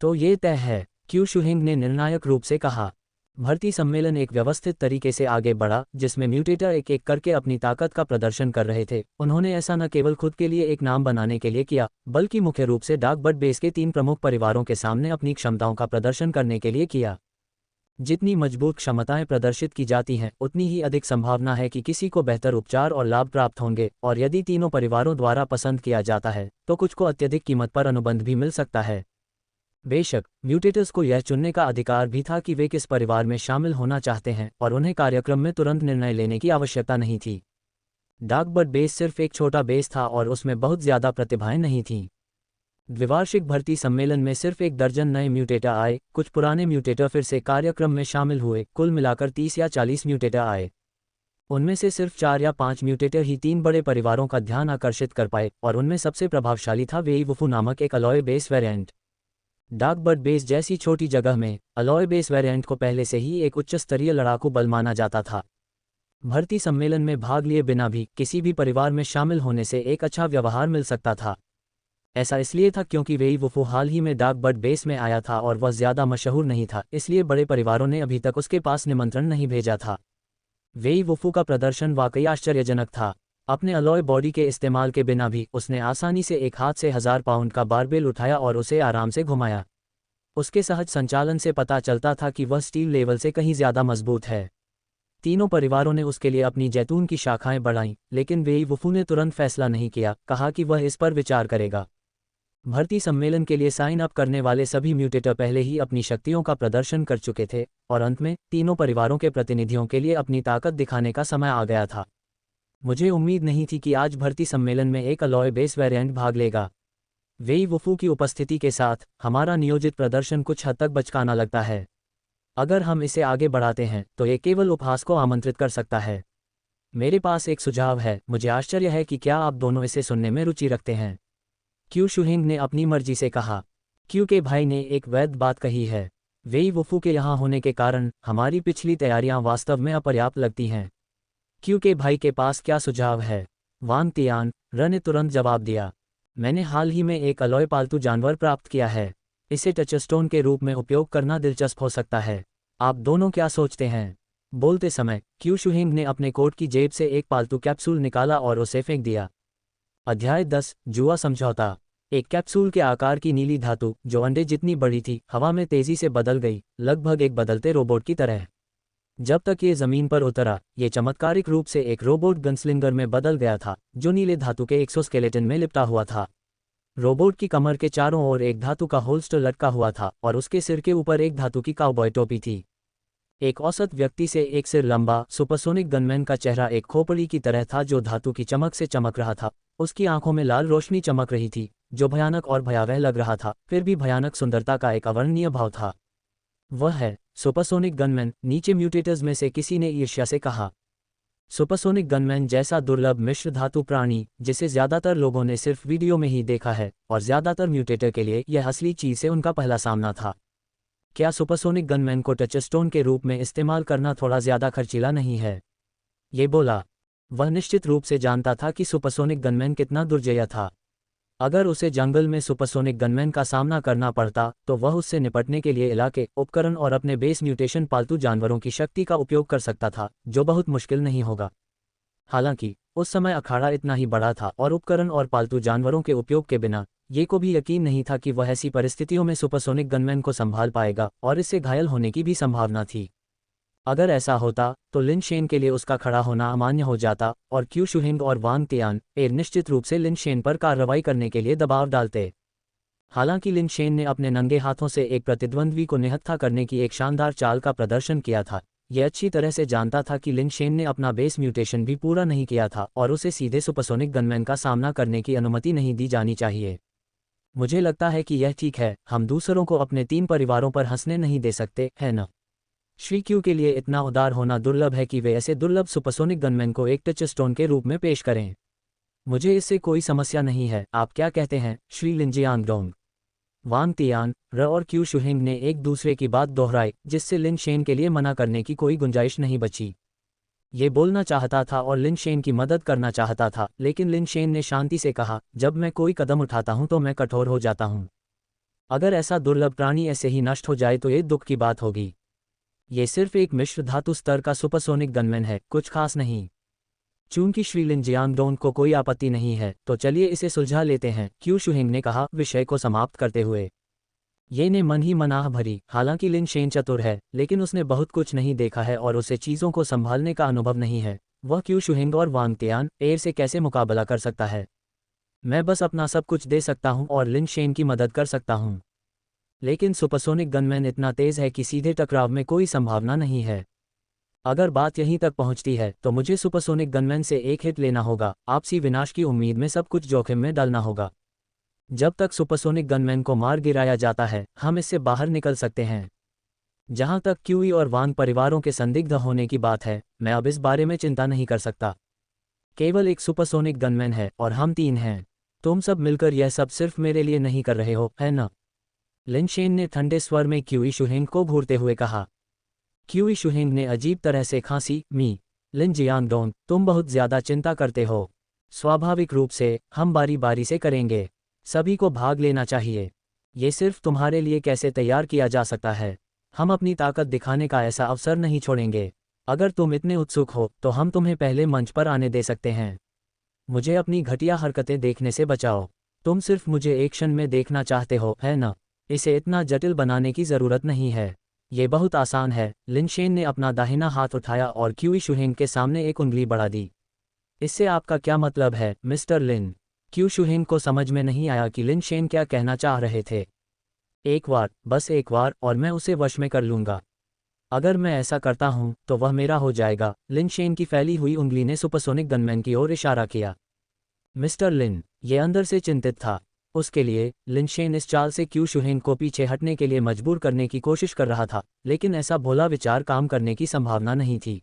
A: तो ये तय है, क्यू शुहिंग ने निर्णायक रूप से कहा। भर्ती सम्मेलन एक व्यवस्थित तरीके से आगे बढ़ा, जिसमें म्यूटेटर एक एक करके अपनी ताकत का प्रदर्शन कर रहे थे। उन्होंने ऐसा न केवल खुद के लिए एक नाम बनाने के लिए किया, बल्कि मुख्य रूप से डार्क बर्ड बेस के 3 प्रमुख परिवारों के सामने अपनी क्षमताओं का प्रदर्शन करने के लिए किया। जितनी मजबूत क्षमताएं प्रदर्शित की जाती हैं, उतनी ही अधिक संभावना है कि किसी को बेहतर उपचार और लाभ प्राप्त होंगे, और यदि तीनों परिवारों द्वारा पसंद किया जाता है तो कुछ को अत्यधिक कीमत पर अनुबंध भी मिल सकता है। बेशक म्यूटेटर्स को यह चुनने का अधिकार भी था कि वे किस परिवार में शामिल होना चाहते हैं, और उन्हें कार्यक्रम में तुरंत निर्णय लेने की आवश्यकता नहीं थी। डार्क बर्ड बेस सिर्फ एक छोटा बेस था और उसमें बहुत ज्यादा प्रतिभाएं नहीं थीं। द्विवार्षिक भर्ती सम्मेलन में सिर्फ 1 दर्जन नए म्यूटेटर आए। कुछ पुराने म्यूटेटर फिर से कार्यक्रम में शामिल हुए। कुल मिलाकर 30 या 40 म्यूटेटर आए। उनमें से सिर्फ 4 या 5 म्यूटेटर ही 3 बड़े परिवारों का ध्यान आकर्षित कर पाए, और उनमें सबसे प्रभावशाली था वेई वुफू नामक एक alloy base variant. Dark bird base जैसी छोटी जगह में अलॉय बेस वेरिएंट को पहले से ही एक उच्च स्तरीय लड़ाकू बल माना जाता था। भर्ती सम्मेलन में भाग लिए बिना भी किसी भी परिवार में शामिल होने से एक अच्छा व्यवहार मिल सकता था। ऐसा इसलिए था क्योंकि वेई वुफू हाल ही में डार्क बर्ड बेस में आया था और वह ज्यादा मशहूर नहीं था, इसलिए बड़े परिवारों ने अभी तक उसके पास निमंत्रण नहीं भेजा था। वेई वुफू का प्रदर्शन वाकई आश्चर्यजनक था। अपने अलॉय बॉडी के इस्तेमाल के बिना भी उसने आसानी से एक हाथ से 1000 पाउंड का बारबेल उठाया और उसे आराम से घुमाया। उसके सहज संचालन से पता चलता था कि वह स्टील लेवल से कहीं ज्यादा मजबूत है। तीनों परिवारों ने उसके लिए अपनी जैतून की शाखाएं बढ़ाईं, लेकिन वेई वुफू ने तुरंत फैसला नहीं किया, कहा कि वह इस पर विचार करेगा। भर्ती सम्मेलन के लिए साइन अप करने वाले सभी म्यूटेटर पहले ही अपनी शक्तियों का प्रदर्शन कर चुके थे, और अंत में तीनों परिवारों के प्रतिनिधियों के लिए अपनी ताकत दिखाने का समय आ गया था। मुझे उम्मीद नहीं थी कि आज भर्ती सम्मेलन में एक अलॉय बेस वेरिएंट भाग लेगा। वेई वुफू की उपस्थिति के साथ हमारा नियोजित प्रदर्शन कुछ हद तक बचकाना लगता है। अगर हम इसे आगे बढ़ाते हैं तो ये केवल उपहास को आमंत्रित कर सकता है। मेरे पास एक सुझाव है। मुझे आश्चर्य है कि क्या आप दोनों इसे सुनने में रुचि रखते हैं। क्यू शुहिंग ने अपनी मर्जी से कहा। क्यू के भाई ने एक वैध बात कही है। वेई वुफू के यहाँ होने के कारण हमारी पिछली तैयारियां वास्तव में अपर्याप्त लगती हैं। क्यू के भाई के पास क्या सुझाव है? वांग तियान ने तुरंत जवाब दिया। मैंने हाल ही में एक अलॉय पालतू जानवर प्राप्त किया है। इसे टचस्टोन के रूप में उपयोग करना दिलचस्प हो सकता है। आप दोनों क्या सोचते हैं? बोलते समय क्यू शुहिंग ने अपने कोट की जेब से एक पालतू कैप्सूल निकाला और उसे फेंक दिया। अध्याय 10 जुआ समझौता। एक कैप्सूल के आकार की नीली धातु जो अंडे जितनी बड़ी थी, हवा में तेजी से बदल गई, लगभग एक बदलते रोबोट की तरह। जब तक ये जमीन पर उतरा, ये चमत्कारिक रूप से एक रोबोट गनस्लिंगर में बदल गया था, जो नीले धातु के एक्सोस्केलेटन में लिपटा हुआ था। रोबोट की कमर के चारों ओर एक धातु का होल्स्टर लटका हुआ था और उसके सिर के ऊपर एक धातु की काउबॉय टोपी थी। एक औसत व्यक्ति से एक सिर लंबा सुपरसोनिक गनमैन का चेहरा एक खोपड़ी की तरह था जो धातु की चमक से चमक रहा था। उसकी आंखों में लाल रोशनी चमक रही थी जो भयानक और भयावह लग रहा था, फिर भी भयानक सुंदरता का एक अवर्णनीय भाव था। वह है सुपरसोनिक गनमैन, नीचे म्यूटेटर्स में से किसी ने ईर्ष्या से कहा। सुपरसोनिक गनमैन जैसा दुर्लभ मिश्र धातु प्राणी जिसे ज्यादातर लोगों ने सिर्फ वीडियो में ही देखा है और ज्यादातर म्यूटेटर के लिए यह असली चीज से उनका पहला सामना था। क्या सुपरसोनिक गनमैन को टचस्टोन के रूप में इस्तेमाल करना थोड़ा ज्यादा खर्चीला नहीं है? ये बोला। वह निश्चित रूप से जानता था कि सुपरसोनिक गनमैन कितना दुर्जय था। अगर उसे जंगल में सुपरसोनिक गनमैन का सामना करना पड़ता तो वह उससे निपटने के लिए इलाके, उपकरण और अपने बेस म्यूटेशन पालतू जानवरों की शक्ति का उपयोग कर सकता था, जो बहुत मुश्किल नहीं होगा। हालांकि उस समय अखाड़ा इतना ही बड़ा था और उपकरण और पालतू जानवरों के उपयोग के बिना ये को भी यकीन नहीं था कि वह ऐसी परिस्थितियों में सुपरसोनिक गनमैन को संभाल पाएगा और इससे घायल होने की भी संभावना थी। अगर ऐसा होता तो लिन शेन के लिए उसका खड़ा होना अमान्य हो जाता और क्यू शुहिंग और वांग तियान एर निश्चित रूप से लिन शेन पर कार्रवाई करने के लिए दबाव डालते। हालांकि लिन शेन ने अपने नंगे हाथों से एक प्रतिद्वंद्वी को निहत्था करने की एक शानदार चाल का प्रदर्शन किया था। यह अच्छी तरह से जानता था कि लिन शेन ने अपना बेस म्यूटेशन भी पूरा नहीं किया था और उसे सीधे सुपरसोनिक गनमैन का सामना करने की अनुमति नहीं दी जानी चाहिए। मुझे लगता है कि यह ठीक है, हम दूसरों को अपने 3 परिवारों पर हंसने नहीं दे सकते, है न? श्री क्यू के लिए इतना उदार होना दुर्लभ है कि वे ऐसे दुर्लभ सुपरसोनिक गनमैन को एक टचस्टोन के रूप में पेश करें। मुझे इससे कोई समस्या नहीं है, आप क्या कहते हैं श्री लिनजियांगडोंग? वांग तियान, र और क्यू शुहिंग ने एक दूसरे की बात दोहराई जिससे लिन शेन के लिए मना करने की कोई गुंजाइश नहीं बची। ये बोलना चाहता था और लिन शेन की मदद करना चाहता था, लेकिन लिन शेन ने शांति से कहा, जब मैं कोई कदम उठाता हूं तो मैं कठोर हो जाता हूं। अगर ऐसा दुर्लभ प्राणी ऐसे ही नष्ट हो जाए तो ये दुख की बात होगी। ये सिर्फ एक मिश्र धातु स्तर का सुपरसोनिक गनमैन है, कुछ खास नहीं। चूंकि श्री लिनजियांगडोंग को कोई आपत्ति नहीं है तो चलिए इसे सुलझा लेते हैं, क्यू शुहिंग ने कहा विषय को समाप्त करते हुए। ये ने मन ही मनाह भरी। हालांकि लिन शेन चतुर है लेकिन उसने बहुत कुछ नहीं देखा है और उसे चीज़ों को संभालने का अनुभव नहीं है। वह क्यू शुहिंग और वांग तियान एर से कैसे मुकाबला कर सकता है? मैं बस अपना सब कुछ दे सकता हूं और लिन शेन की मदद कर सकता हूं। लेकिन सुपरसोनिक गनमैन इतना तेज है कि सीधे टकराव में कोई संभावना नहीं है। अगर बात यहीं तक पहुंचती है तो मुझे सुपरसोनिक गनमैन से एक हिट लेना होगा, आपसी विनाश की उम्मीद में सब कुछ जोखिम में डालना होगा। जब तक सुपरसोनिक गनमैन को मार गिराया जाता है हम इससे बाहर निकल सकते हैं। जहां तक क्यूई और वांग परिवारों के संदिग्ध होने की बात है, मैं अब इस बारे में चिंता नहीं कर सकता। केवल एक सुपरसोनिक गनमैन है और हम 3 हैं। तुम सब मिलकर यह सब सिर्फ मेरे लिए नहीं कर रहे हो, है न? लिन शेन ने ठंडे स्वर में क्यूई शुहिंग को घूरते हुए कहा। क्यूई शुहिंग ने अजीब तरह से खांसी। लिन जियांगडोंग, तुम बहुत ज्यादा चिंता करते हो। स्वाभाविक रूप से हम बारी बारी से करेंगे। सभी को भाग लेना चाहिए। ये सिर्फ तुम्हारे लिए कैसे तैयार किया जा सकता है। हम अपनी ताकत दिखाने का ऐसा अवसर नहीं छोड़ेंगे। अगर तुम इतने उत्सुक हो तो हम तुम्हें पहले मंच पर आने दे सकते हैं। मुझे अपनी घटिया हरकतें देखने से बचाओ। तुम सिर्फ मुझे एक क्षण में देखना चाहते हो, है न? इसे इतना जटिल बनाने की जरूरत नहीं है। ये बहुत आसान है। लिन शेन ने अपना दाहिना हाथ उठाया और क्यूई शुहिंग के सामने एक उंगली बढ़ा दी। इससे आपका क्या मतलब है मिस्टर लिन? क्यू शुहिंग को समझ में नहीं आया कि लिन शेन क्या कहना चाह रहे थे। एक बार, बस एक बार, और मैं उसे वश में कर लूंगा। अगर मैं ऐसा करता हूं तो वह मेरा हो जाएगा। लिन शेन की फैली हुई उंगली ने सुपरसोनिक गनमैन की ओर इशारा किया। मिस्टर लिन, ये अंदर से चिंतित था। उसके लिए लिन शेन इस चाल से क्यू शुहिंग को पीछे हटने के लिए मजबूर करने की कोशिश कर रहा था, लेकिन ऐसा भोला विचार काम करने की संभावना नहीं थी।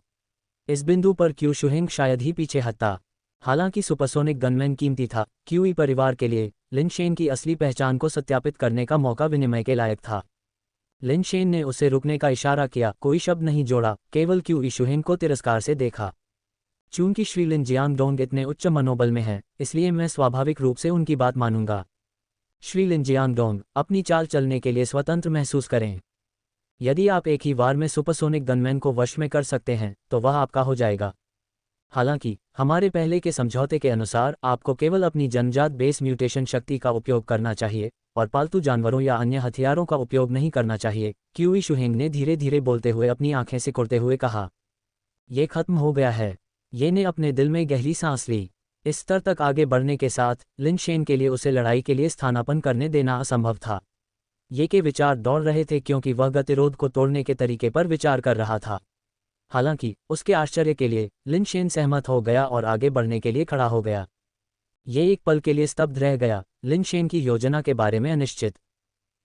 A: इस बिंदु पर क्यू शुहिंग शायद ही पीछे हटता। हालांकि सुपरसोनिक गनमैन कीमती था, क्यूई परिवार के लिए लिन शेन की असली पहचान को सत्यापित करने का मौका विनिमय के लायक था। लिन शेन ने उसे रुकने का इशारा किया, कोई शब्द नहीं जोड़ा, केवल क्यूई शुहिंग को तिरस्कार से देखा। चूंकि श्री लिन जियांगडोंग इतने उच्च मनोबल में है, इसलिए मैं स्वाभाविक रूप से उनकी बात मानूंगा। श्री लिन जियांगडोंग, अपनी चाल चलने के लिए स्वतंत्र महसूस करें। यदि आप एक ही वार में सुपरसोनिक गनमैन को वश में कर सकते हैं तो वह आपका हो जाएगा। हालांकि हमारे पहले के समझौते के अनुसार आपको केवल अपनी जन्मजात बेस म्यूटेशन शक्ति का उपयोग करना चाहिए और पालतू जानवरों या अन्य हथियारों का उपयोग नहीं करना चाहिए, क्यूई शुहिंग ने धीरे धीरे बोलते हुए अपनी आंखें सिकुड़ते हुए कहा। यह खत्म हो गया है। ये ने अपने दिल में गहरी सांस ली। इस स्तर तक आगे बढ़ने के साथ लिन शेन के लिए उसे लड़ाई के लिए स्थानापन्न करने देना असंभव था। ये के विचार दौड़ रहे थे क्योंकि वह गतिरोध को तोड़ने के तरीके पर विचार कर रहा था। हालांकि उसके आश्चर्य के लिए लिन शेन सहमत हो गया और आगे बढ़ने के लिए खड़ा हो गया। ये एक पल के लिए स्तब्ध रह गया, लिन शेन की योजना के बारे में अनिश्चित।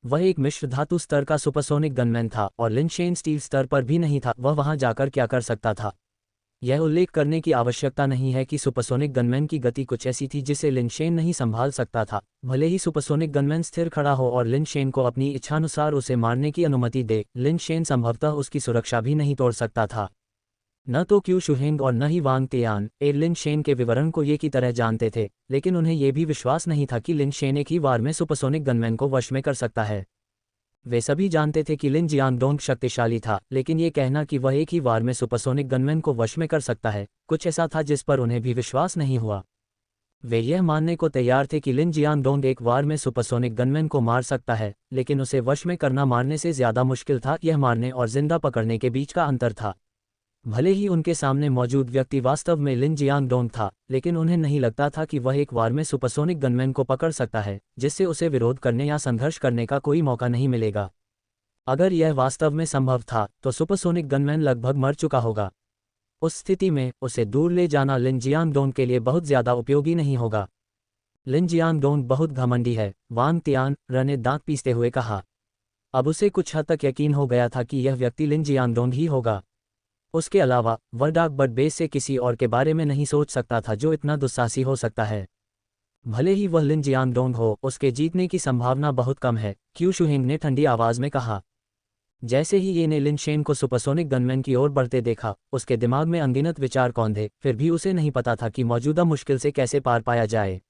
A: वह एक मिश्र धातु स्तर का सुपरसोनिक गनमैन था और लिन शेन स्टील स्तर पर भी नहीं था। वह वहां जाकर क्या कर सकता था? यह उल्लेख करने की आवश्यकता नहीं है कि सुपरसोनिक गनमैन की गति कुछ ऐसी थी जिसे लिन शेन नहीं संभाल सकता था। भले ही सुपरसोनिक गनमैन स्थिर खड़ा हो और लिन शेन को अपनी इच्छानुसार उसे मारने की अनुमति दे, लिन शेन संभवतः उसकी सुरक्षा भी नहीं तोड़ सकता था। न तो क्यू शुहेंग और न ही वांग तियान लिन शेन के विवरण को ये की तरह जानते थे, लेकिन उन्हें यह भी विश्वास नहीं था कि लिन शेन एक ही वार में सुपरसोनिक गनमैन को वश में कर सकता है। वे सभी जानते थे कि लिन जियांगडोंग शक्तिशाली था, लेकिन ये कहना कि वह एक ही वार में सुपरसोनिक गनमैन को वश में कर सकता है, कुछ ऐसा था जिस पर उन्हें भी विश्वास नहीं हुआ। वे यह मानने को तैयार थे कि लिन जियांगडोंग एक वार में सुपरसोनिक गनमैन को मार सकता है, लेकिन उसे वश में करना मारने से ज्यादा मुश्किल था। यह मारने और जिंदा पकड़ने के बीच का अंतर था। भले ही उनके सामने मौजूद व्यक्ति वास्तव में लिन जियांगडोंग था, लेकिन उन्हें नहीं लगता था कि वह एक वार में सुपरसोनिक गनमैन को पकड़ सकता है, जिससे उसे विरोध करने या संघर्ष करने का कोई मौका नहीं मिलेगा। अगर यह वास्तव में संभव था, तो सुपरसोनिक गनमैन लगभग मर चुका होगा। उस स्थिति में उसे दूर ले जाना लिन जियांगडोंग के लिए बहुत ज्यादा उपयोगी नहीं होगा। लिन जियांगडोंग बहुत घमंडी है, वांग तियान ने दांत पीसते हुए कहा। अब उसे कुछ हद तक यकीन हो गया था कि यह व्यक्ति लिन जियांगडोंग ही होगा। उसके अलावा वह डार्क बर्ड बेस से किसी और के बारे में नहीं सोच सकता था जो इतना दुस्साहसी हो सकता है। भले ही वह लिन जियांगडोंग हो, उसके जीतने की संभावना बहुत कम है, क्यू शुहेंग ने ठंडी आवाज में कहा। जैसे ही ये ने लिन शेन को सुपरसोनिक गनमैन की ओर बढ़ते देखा, उसके दिमाग में अनगिनत विचार कौंधे, फिर भी उसे नहीं पता था कि मौजूदा मुश्किल से कैसे पार पाया जाए।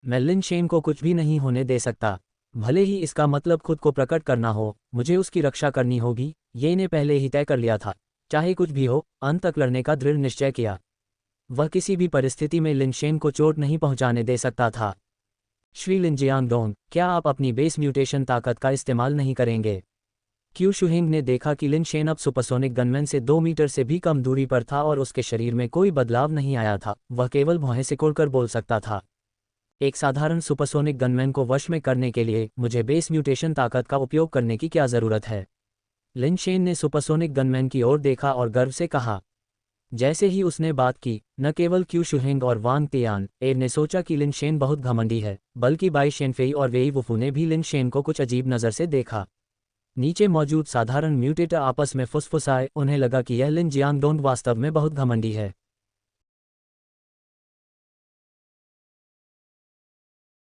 A: मैं लिन शेन को कुछ भी नहीं होने दे सकता, भले ही इसका मतलब खुद को प्रकट करना हो। मुझे उसकी रक्षा करनी होगी, ये ने पहले ही तय कर लिया था। चाहे कुछ भी हो, अंत तक लड़ने का दृढ़ निश्चय किया। वह किसी भी परिस्थिति में लिन शेन को चोट नहीं पहुंचाने दे सकता था। श्री लिन जियांगडोंग, क्या आप अपनी बेस म्यूटेशन ताकत का इस्तेमाल नहीं करेंगे? क्यू शुहेंग ने देखा कि लिन शेन अब सुपरसोनिक गनमैन से 2 मीटर से भी कम दूरी पर था और उसके शरीर में कोई बदलाव नहीं आया था। वह केवल भौहें सिकोड़कर बोल सकता था। एक साधारण सुपरसोनिक गनमैन को वश में करने के लिए मुझे बेस म्यूटेशन ताकत का उपयोग करने की क्या जरूरत है? लिन शेन ने सुपरसोनिक गनमैन की ओर देखा और गर्व से कहा। जैसे ही उसने बात की, न केवल क्यू शुहेंग और वांग तियान ने सोचा कि लिन शेन बहुत घमंडी है, बल्कि बाई शेनफेई और वेई वुफू ने भी लिन शेन को कुछ अजीब नज़र से देखा। नीचे मौजूद साधारण म्यूटेटर आपस में फुसफुसाए। उन्हें लगा कि यह लिन जियांगडोंग वास्तव में बहुत घमंडी है।